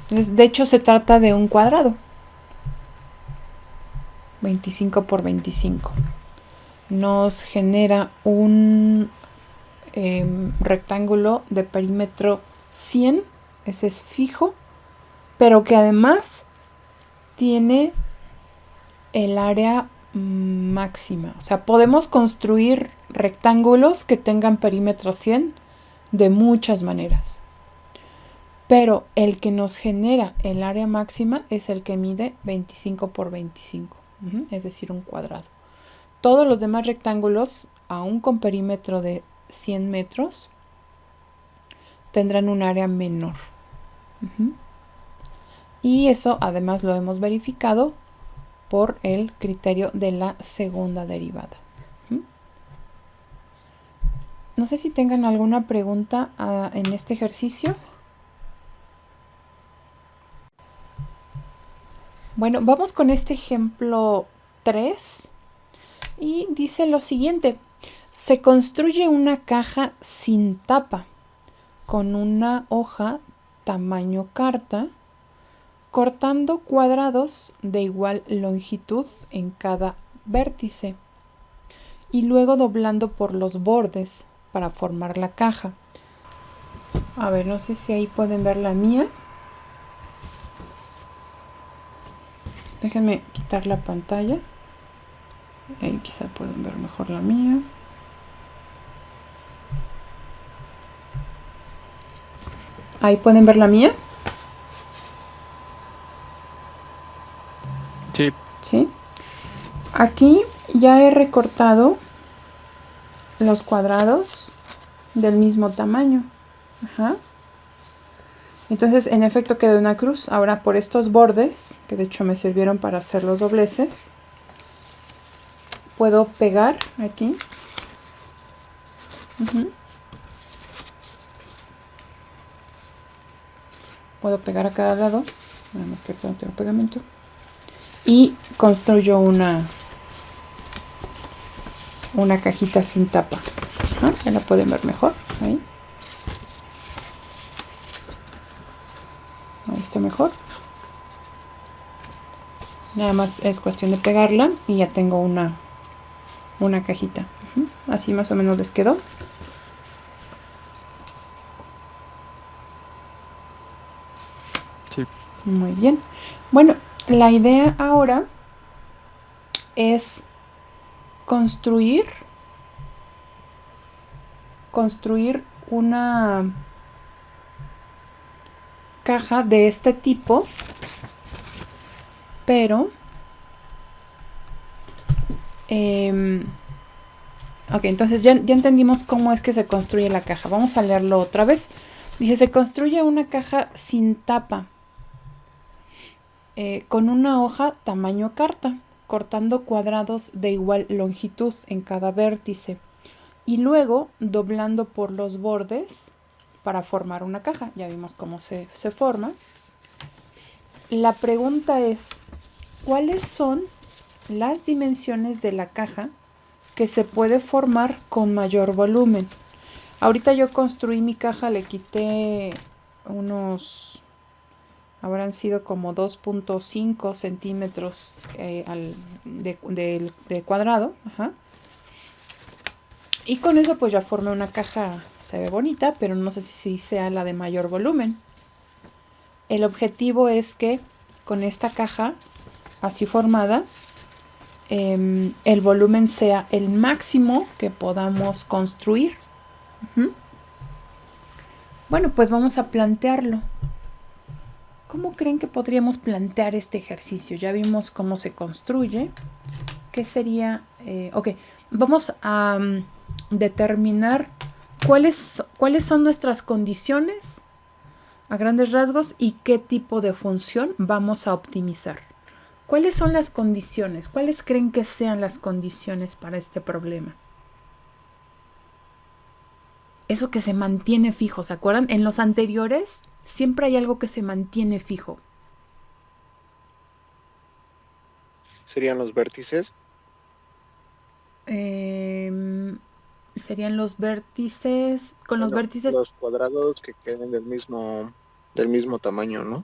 Entonces, de hecho, se trata de un cuadrado. 25 por 25. Nos genera un rectángulo de perímetro 100. Ese es fijo. Pero que además tiene el área máxima. O sea, podemos construir rectángulos que tengan perímetro 100 de muchas maneras. Pero el que nos genera el área máxima es el que mide 25 por 25. Es decir, un cuadrado. Todos los demás rectángulos, aún con perímetro de 100 metros, tendrán un área menor. Y eso además lo hemos verificado por el criterio de la segunda derivada. No sé si tengan alguna pregunta en este ejercicio. Bueno, vamos con este ejemplo 3 y dice lo siguiente. Se construye una caja sin tapa con una hoja tamaño carta, cortando cuadrados de igual longitud en cada vértice y luego doblando por los bordes para formar la caja. A ver, no sé si ahí pueden ver la mía. Déjenme quitar la pantalla. Ahí quizá pueden ver mejor la mía. Ahí pueden ver la mía. Sí. ¿Sí? Aquí ya he recortado los cuadrados del mismo tamaño. Ajá. Entonces, en efecto, quedó una cruz. Ahora, por estos bordes, que de hecho me sirvieron para hacer los dobleces, puedo pegar aquí. Puedo pegar a cada lado. Nada más que ahorita no tengo pegamento. Y construyo una cajita sin tapa. Ya la pueden ver mejor. Ahí. Ahí está mejor. Nada más es cuestión de pegarla y ya tengo una cajita. Así más o menos les quedó. Sí. Muy bien. Bueno, la idea ahora es construir una caja de este tipo, pero ok, entonces ya entendimos cómo es que se construye la caja. Vamos a leerlo otra vez. Dice, se construye una caja sin tapa con una hoja tamaño carta, cortando cuadrados de igual longitud en cada vértice y luego doblando por los bordes para formar una caja. Ya vimos cómo se forma. La pregunta es, ¿cuáles son las dimensiones de la caja que se puede formar con mayor volumen? Ahorita yo construí mi caja, le quité unos, habrán sido como 2.5 centímetros de cuadrado. Y con eso pues ya formé una caja, se ve bonita, pero no sé si sea la de mayor volumen. El objetivo es que con esta caja así formada, el volumen sea el máximo que podamos construir. Bueno, pues vamos a plantearlo. ¿Cómo creen que podríamos plantear este ejercicio? Ya vimos cómo se construye. ¿Qué sería? Ok, vamos a determinar cuáles son nuestras condiciones a grandes rasgos, y qué tipo de función vamos a optimizar. ¿Cuáles son las condiciones? ¿Cuáles creen que sean las condiciones para este problema? Eso que se mantiene fijo, ¿se acuerdan? En los anteriores siempre hay algo que se mantiene fijo. ¿Serían los vértices? Serían los vértices. Con los vértices. Los cuadrados que queden del mismo tamaño, ¿no?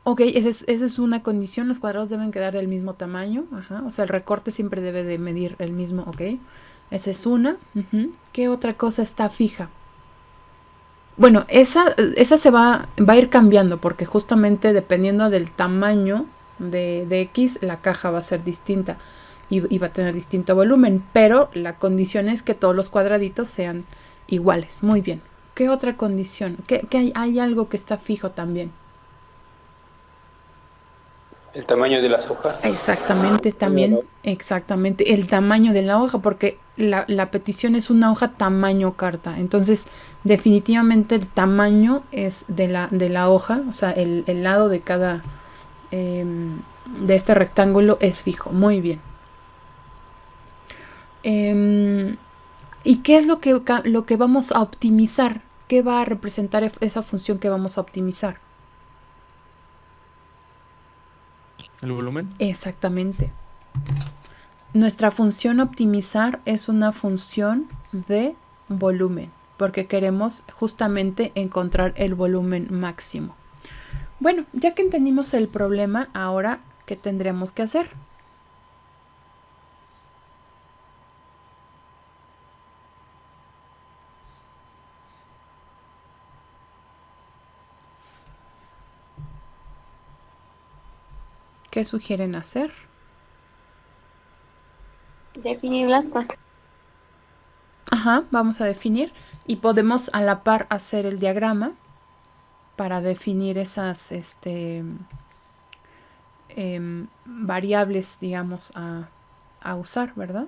Ok, esa es una condición. Los cuadrados deben quedar del mismo tamaño. Ajá. O sea, el recorte siempre debe de medir el mismo. Ok. Esa es una. ¿Qué otra cosa está fija? Bueno, esa se va a ir cambiando porque justamente dependiendo del tamaño de X, la caja va a ser distinta y va a tener distinto volumen, pero la condición es que todos los cuadraditos sean iguales. Muy bien. ¿Qué otra condición? ¿Qué hay algo que está fijo también? El tamaño de las hojas. Exactamente, también, exactamente, el tamaño de la hoja, porque la petición es una hoja tamaño carta. Entonces, definitivamente el tamaño es de la hoja, o sea, el lado de cada de este rectángulo es fijo. Muy bien. ¿Y qué es lo que vamos a optimizar? ¿Qué va a representar esa función que vamos a optimizar? ¿El volumen? Exactamente. Nuestra función optimizar es una función de volumen, porque queremos justamente encontrar el volumen máximo. Bueno, ya que entendimos el problema, ahora, ¿qué tendremos que hacer? ¿Qué sugieren hacer? Definir las cosas. Ajá, vamos a definir y podemos a la par hacer el diagrama para definir esas variables, digamos, a usar, ¿verdad?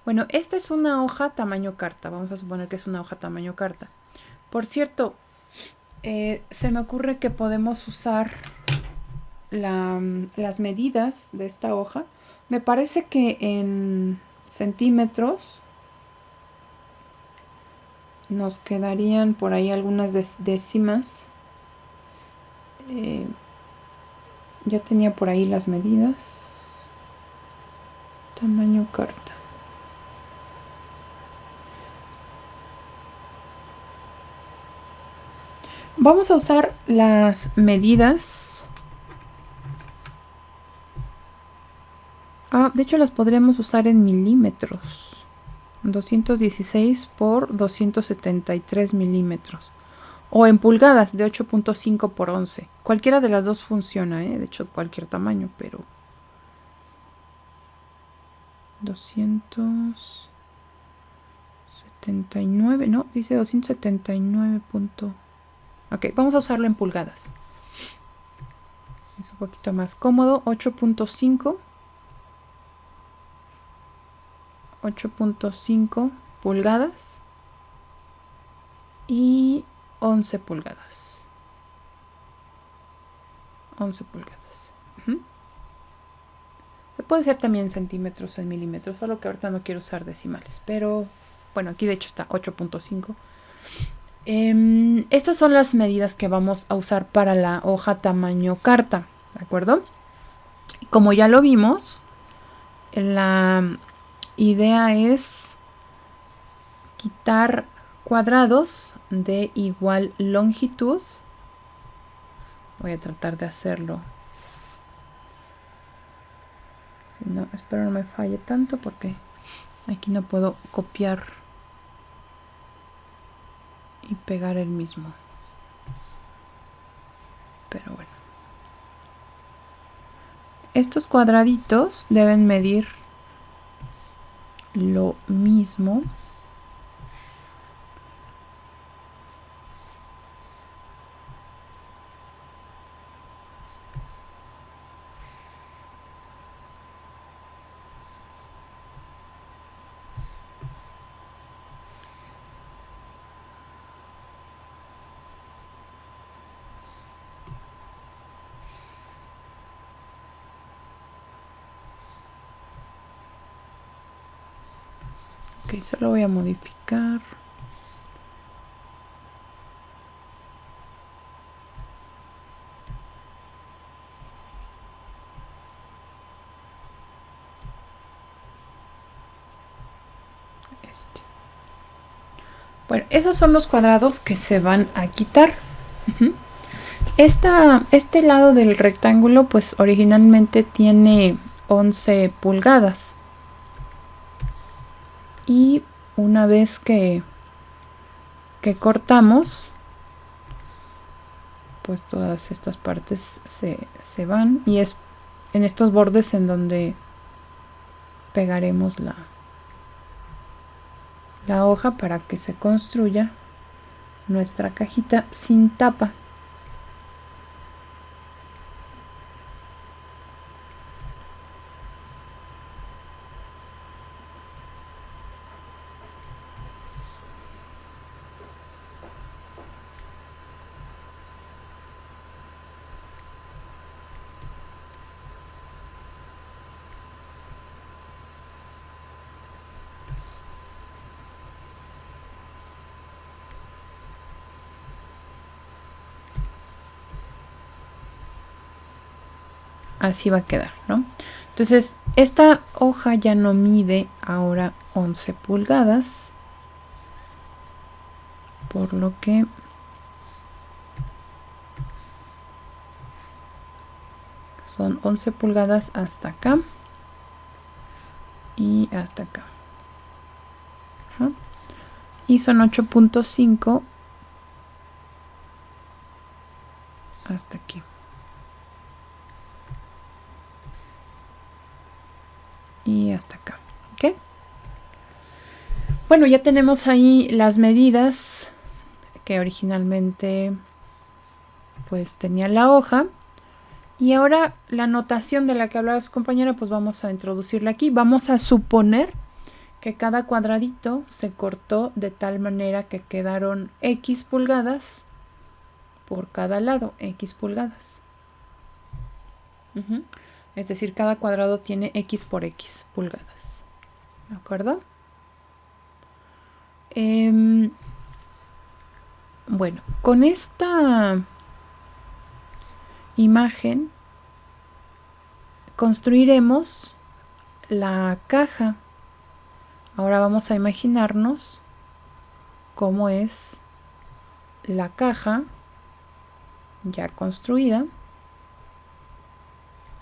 Bueno, esta es una hoja tamaño carta. Vamos a suponer que es una hoja tamaño carta. Por cierto, se me ocurre que podemos usar las medidas de esta hoja. Me parece que en centímetros nos quedarían por ahí algunas décimas. Yo tenía por ahí las medidas. Tamaño carta. Vamos a usar las medidas. De hecho las podríamos usar en milímetros. 216 por 273 milímetros. O en pulgadas de 8.5 por 11. Cualquiera de las dos funciona, de hecho cualquier tamaño, pero 279, no, dice 279. Ok, vamos a usarlo en pulgadas. Es un poquito más cómodo. 8.5 pulgadas y 11 pulgadas. 11 pulgadas. Se puede ser también centímetros en milímetros, solo que ahorita no quiero usar decimales. Pero bueno, aquí de hecho está 8.5. Estas son las medidas que vamos a usar para la hoja tamaño carta, ¿de acuerdo? Como ya lo vimos, la idea es quitar cuadrados de igual longitud. Voy a tratar de hacerlo. No, espero no me falle tanto porque aquí no puedo copiar y pegar el mismo. Pero bueno. Estos cuadraditos deben medir lo mismo. Ok, solo voy a modificar. Bueno, esos son los cuadrados que se van a quitar. Este lado del rectángulo, pues originalmente tiene 11 pulgadas. Y una vez que cortamos, pues todas estas partes se van. Y es en estos bordes en donde pegaremos la hoja para que se construya nuestra cajita sin tapa. Así va a quedar, ¿no? Entonces, esta hoja ya no mide ahora 11 pulgadas. Por lo que son 11 pulgadas hasta acá. Y hasta acá. Ajá. Y son 8.5 hasta aquí. Y hasta acá, ¿ok? Bueno, ya tenemos ahí las medidas que originalmente pues tenía la hoja. Y ahora la notación de la que hablaba su compañera, pues vamos a introducirla aquí. Vamos a suponer que cada cuadradito se cortó de tal manera que quedaron X pulgadas por cada lado, X pulgadas. Es decir, cada cuadrado tiene X por X pulgadas. ¿De acuerdo? Bueno, con esta imagen construiremos la caja. Ahora vamos a imaginarnos cómo es la caja ya construida.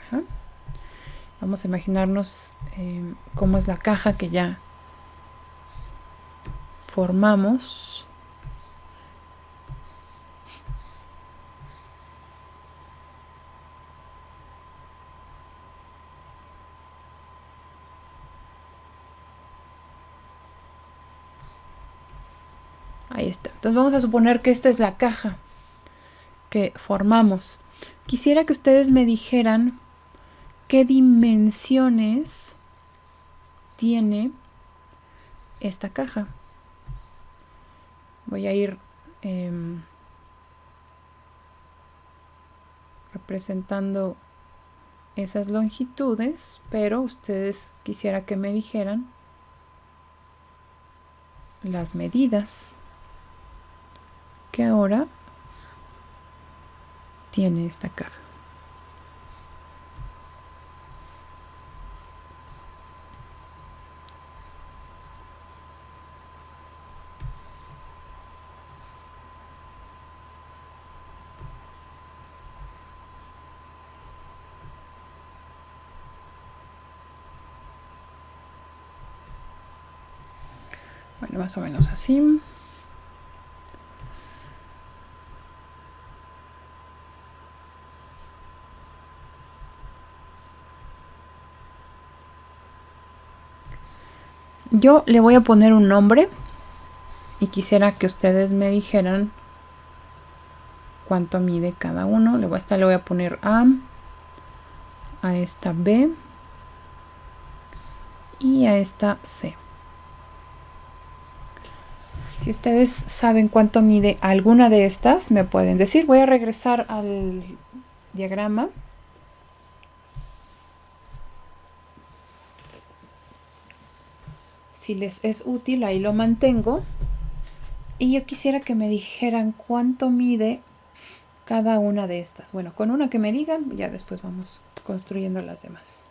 Ajá. Vamos a imaginarnos cómo es la caja que ya formamos. Ahí está. Entonces vamos a suponer que esta es la caja que formamos. Quisiera que ustedes me dijeran qué dimensiones tiene esta caja. Voy a ir representando esas longitudes, pero ustedes quisiera que me dijeran las medidas que ahora tiene esta caja. Bueno, más o menos así. Yo le voy a poner un nombre y quisiera que ustedes me dijeran cuánto mide cada uno. Le voy a poner a esta B y a esta C. Si ustedes saben cuánto mide alguna de estas, me pueden decir. Voy a regresar al diagrama. Si les es útil, ahí lo mantengo. Y yo quisiera que me dijeran cuánto mide cada una de estas. Bueno, con una que me digan, ya después vamos construyendo las demás.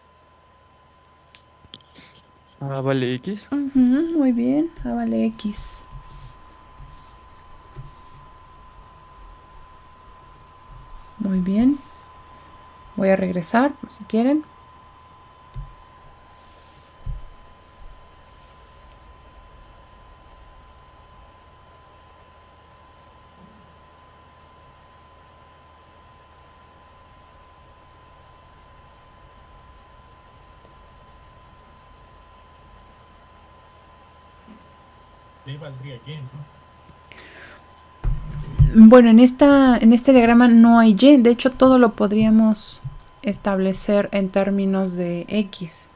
A vale X. Muy bien, A vale X. Muy bien. Voy a regresar, por si quieren. Bueno, en este diagrama no hay y, de hecho todo lo podríamos establecer en términos de x.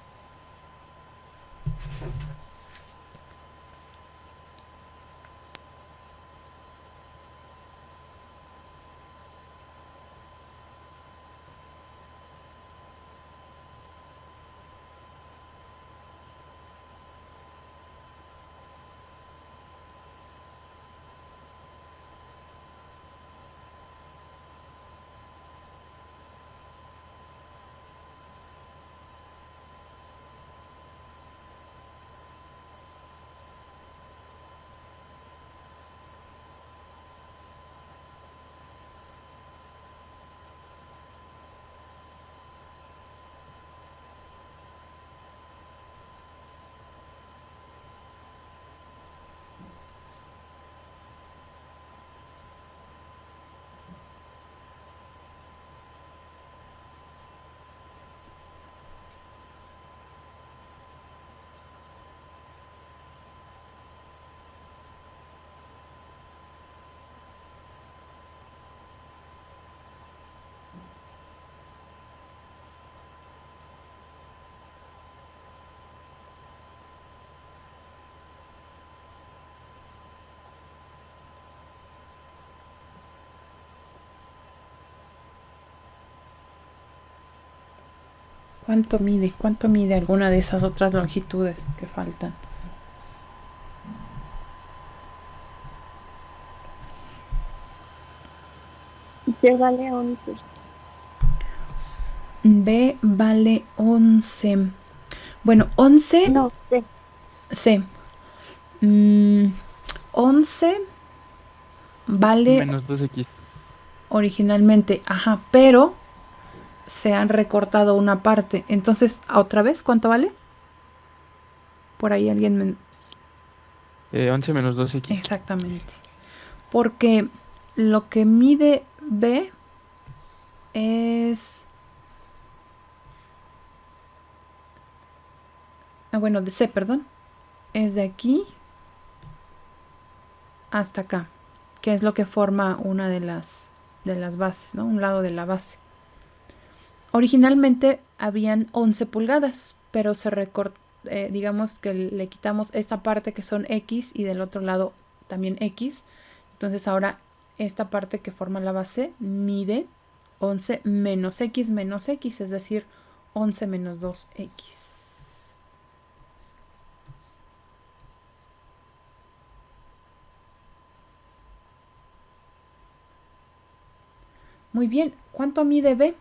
¿Cuánto mide? ¿Cuánto mide alguna de esas otras longitudes que faltan? B vale 11. B vale 11. Bueno, 11... No, C. C. 11 vale Menos 2X. originalmente, ajá, pero se han recortado una parte. Entonces, ¿otra vez cuánto vale? Por ahí alguien me... 11 menos 2X. Exactamente. Porque lo que mide B es... bueno, de C, perdón. Es de aquí hasta acá, que es lo que forma una de las bases, ¿no? Un lado de la base. Originalmente habían 11 pulgadas, pero se recortó, digamos que le quitamos esta parte que son X y del otro lado también X. Entonces ahora esta parte que forma la base mide 11 menos X, es decir, 11 menos 2X. Muy bien, ¿cuánto mide B?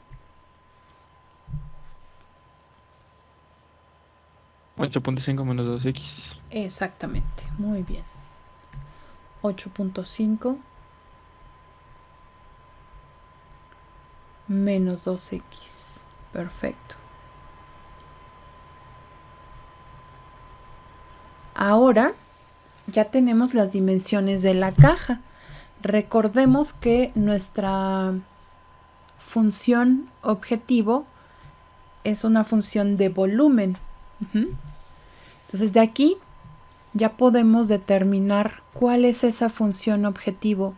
8.5 menos 2X. Exactamente, muy bien. 8.5 menos 2X. Perfecto. Ahora ya tenemos las dimensiones de la caja. Recordemos que nuestra función objetivo es una función de volumen. Entonces de aquí ya podemos determinar cuál es esa función objetivo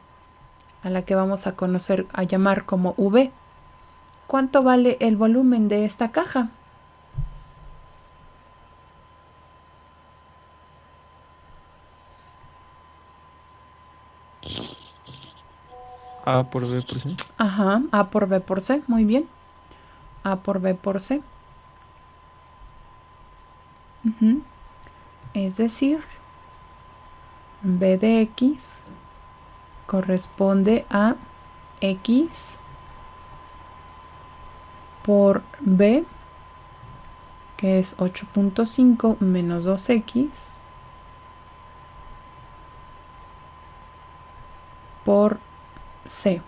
a la que vamos a conocer, a llamar como V. ¿Cuánto vale el volumen de esta caja? A por B por C. Ajá, A por B por C, muy bien. A por B por C. Es decir, b de x corresponde a x por b, que es 8.5 menos 2x por c,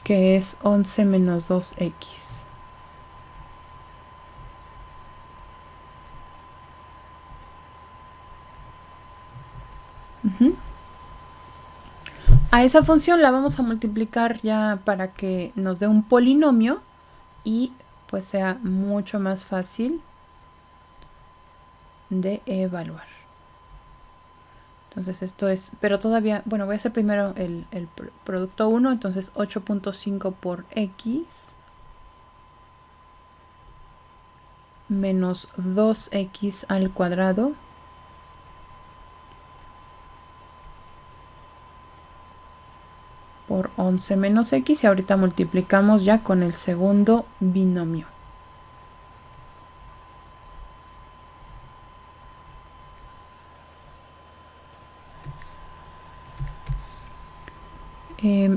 que es 11 menos 2x. A esa función la vamos a multiplicar ya para que nos dé un polinomio y pues sea mucho más fácil de evaluar. Entonces esto es, pero todavía, bueno, voy a hacer primero el producto 1, entonces 8.5 por x menos 2x al cuadrado por 11 menos x, y ahorita multiplicamos ya con el segundo binomio.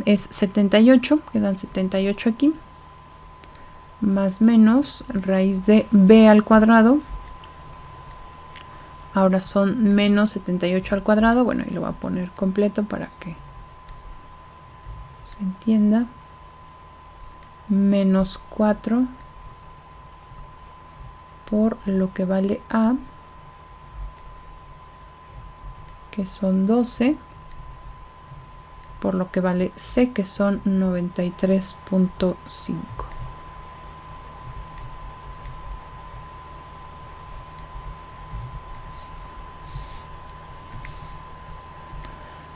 Es 78, quedan 78 aquí, más menos raíz de b al cuadrado. Ahora son menos 78 al cuadrado, bueno, y lo voy a poner completo para que se entienda. Menos 4 por lo que vale a, que son 12, por lo que vale c, que son 93.5.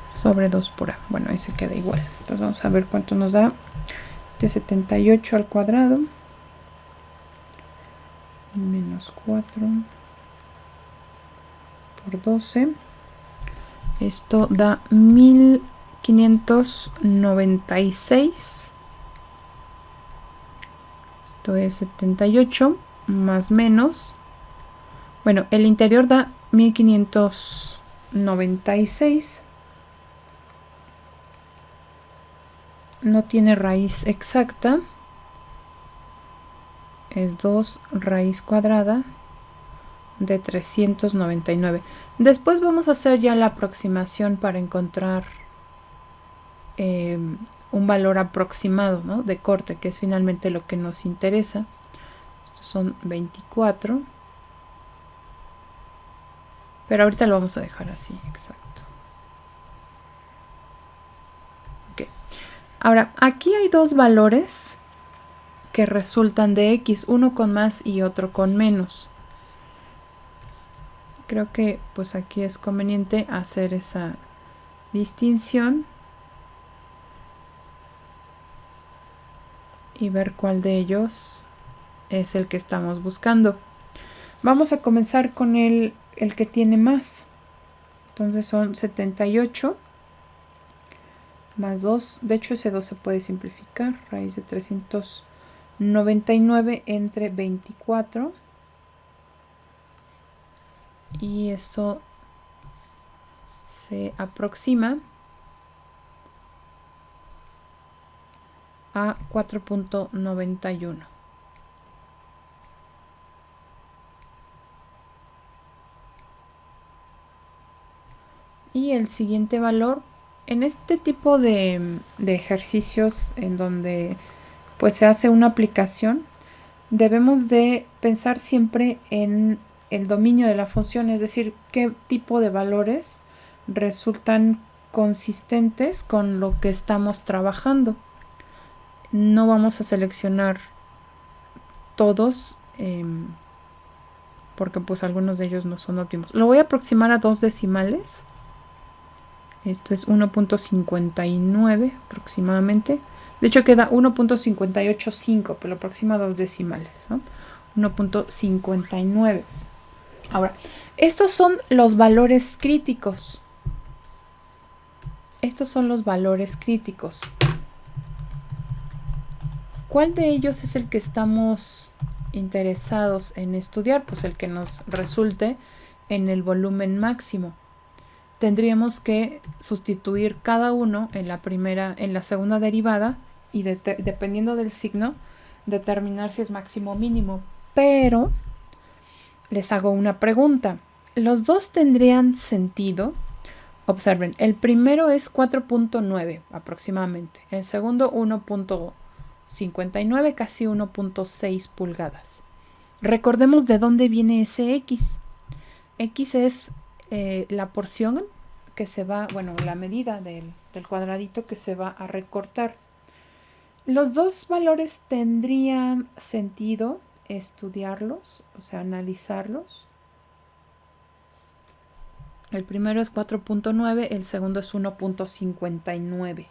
Sobre 2 por a. Bueno, ahí se queda igual. Entonces vamos a ver cuánto nos da de 78 al cuadrado. Menos 4 por 12. Esto da 1596. Esto es 78 más menos. Bueno, el interior da 1596. No tiene raíz exacta. Es 2 raíz cuadrada de 399. Después vamos a hacer ya la aproximación para encontrar un valor aproximado, ¿no?, de corte, que es finalmente lo que nos interesa. Estos son 24. Pero ahorita lo vamos a dejar así, exacto. Ok. Ahora, aquí hay dos valores que resultan de x, uno con más y otro con menos. Creo que pues aquí es conveniente hacer esa distinción y ver cuál de ellos es el que estamos buscando. Vamos a comenzar con el que tiene más. Entonces son 78 más 2. De hecho ese 2 se puede simplificar. Raíz de 399 entre 24. Y esto se aproxima a 4.91. Y el siguiente valor, en este tipo de ejercicios en donde pues se hace una aplicación, debemos de pensar siempre en el dominio de la función, es decir, qué tipo de valores resultan consistentes con lo que estamos trabajando. No vamos a seleccionar todos porque pues algunos de ellos no son óptimos. Lo voy a aproximar a 2 decimales. Esto es 1.59 aproximadamente. De hecho queda 1.585, pero lo aproxima a 2 decimales, ¿no? 1.59. Ahora, estos son los valores críticos. Estos son los valores críticos. ¿Cuál de ellos es el que estamos interesados en estudiar, pues el que nos resulte en el volumen máximo. Tendríamos que sustituir cada uno en la segunda derivada y dependiendo del signo, determinar si es máximo o mínimo. Pero les hago una pregunta. ¿Los dos tendrían sentido? Observen, el primero es 4.9 aproximadamente, el segundo 1.59, casi 1.6 pulgadas. Recordemos de dónde viene ese X. X es la porción que se va, bueno, la medida del cuadradito que se va a recortar. Los dos valores tendrían sentido estudiarlos, o sea, analizarlos. El primero es 4.9, el segundo es 1.59.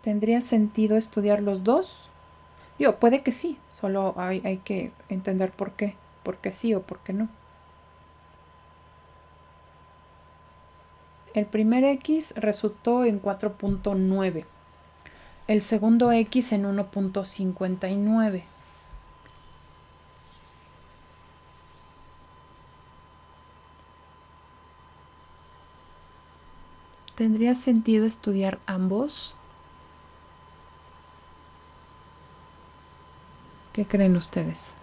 ¿Tendría sentido estudiar los dos? Puede que sí, solo hay que entender por qué sí o por qué no. El primer X resultó en 4.9. El segundo X en 1.59. ¿Tendría sentido estudiar ambos? ¿Qué creen ustedes?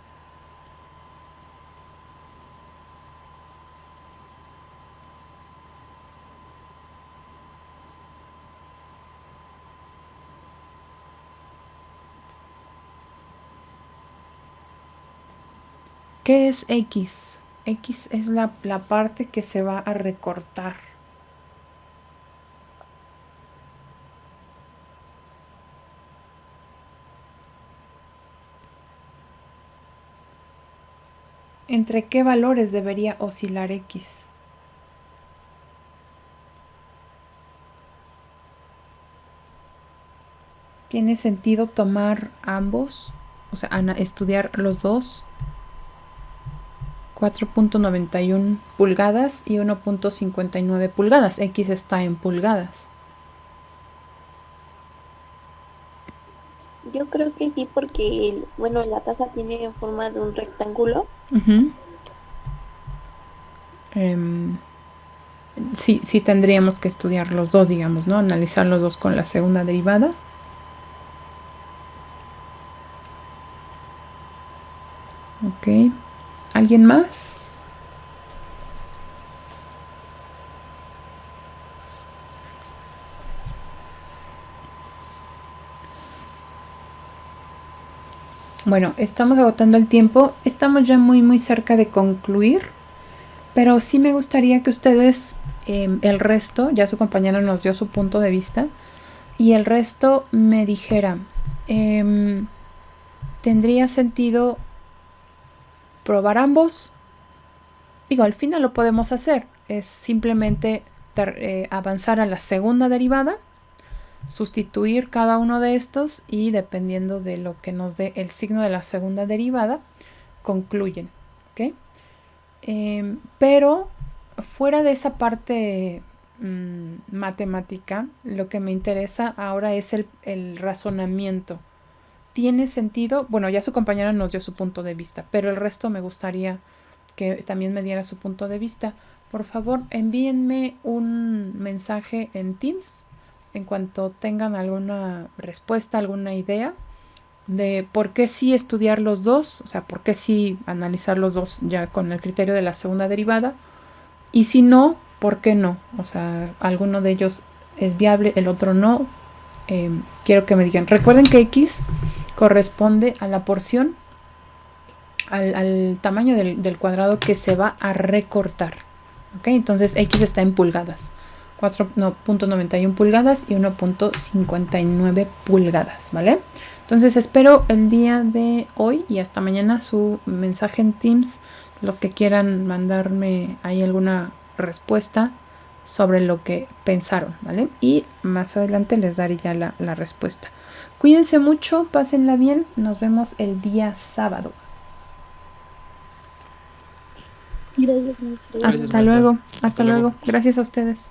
¿Qué es X? X es la parte que se va a recortar. ¿Entre qué valores debería oscilar X? ¿Tiene sentido tomar ambos? O sea, estudiar los dos. 4.91 pulgadas y 1.59 pulgadas. X está en pulgadas. Yo creo que sí, porque, bueno, la taza tiene forma de un rectángulo. Sí tendríamos que estudiar los dos, digamos, ¿no? Analizar los dos con la segunda derivada. Ok. ¿Alguien más? Bueno, estamos agotando el tiempo. Estamos ya muy cerca de concluir. Pero sí me gustaría que ustedes, el resto, ya su compañera nos dio su punto de vista, y el resto me dijera, ¿tendría sentido probar ambos? Digo, al final lo podemos hacer. Es simplemente avanzar a la segunda derivada, sustituir cada uno de estos y dependiendo de lo que nos dé el signo de la segunda derivada, concluyen. ¿Ok? Pero fuera de esa parte matemática, lo que me interesa ahora es el razonamiento. ¿Tiene sentido? Bueno, ya su compañera nos dio su punto de vista, pero el resto me gustaría que también me diera su punto de vista. Por favor, envíenme un mensaje en Teams en cuanto tengan alguna respuesta, alguna idea de por qué sí estudiar los dos, o sea, por qué sí analizar los dos ya con el criterio de la segunda derivada, y si no, ¿por qué no? O sea, alguno de ellos es viable, el otro no. Quiero que me digan. Recuerden que X corresponde a la porción, al tamaño del cuadrado que se va a recortar. ¿Ok? Entonces X está en pulgadas. 4.91 pulgadas y 1.59 pulgadas, ¿vale? Entonces espero el día de hoy y hasta mañana su mensaje en Teams, los que quieran mandarme ahí alguna respuesta sobre lo que pensaron, ¿vale? Y más adelante les daré ya la respuesta. Cuídense mucho, pásenla bien, nos vemos el día sábado. Gracias, maestro. Gracias, Hasta maestra. luego, hasta Hasta luego. luego. Gracias a ustedes.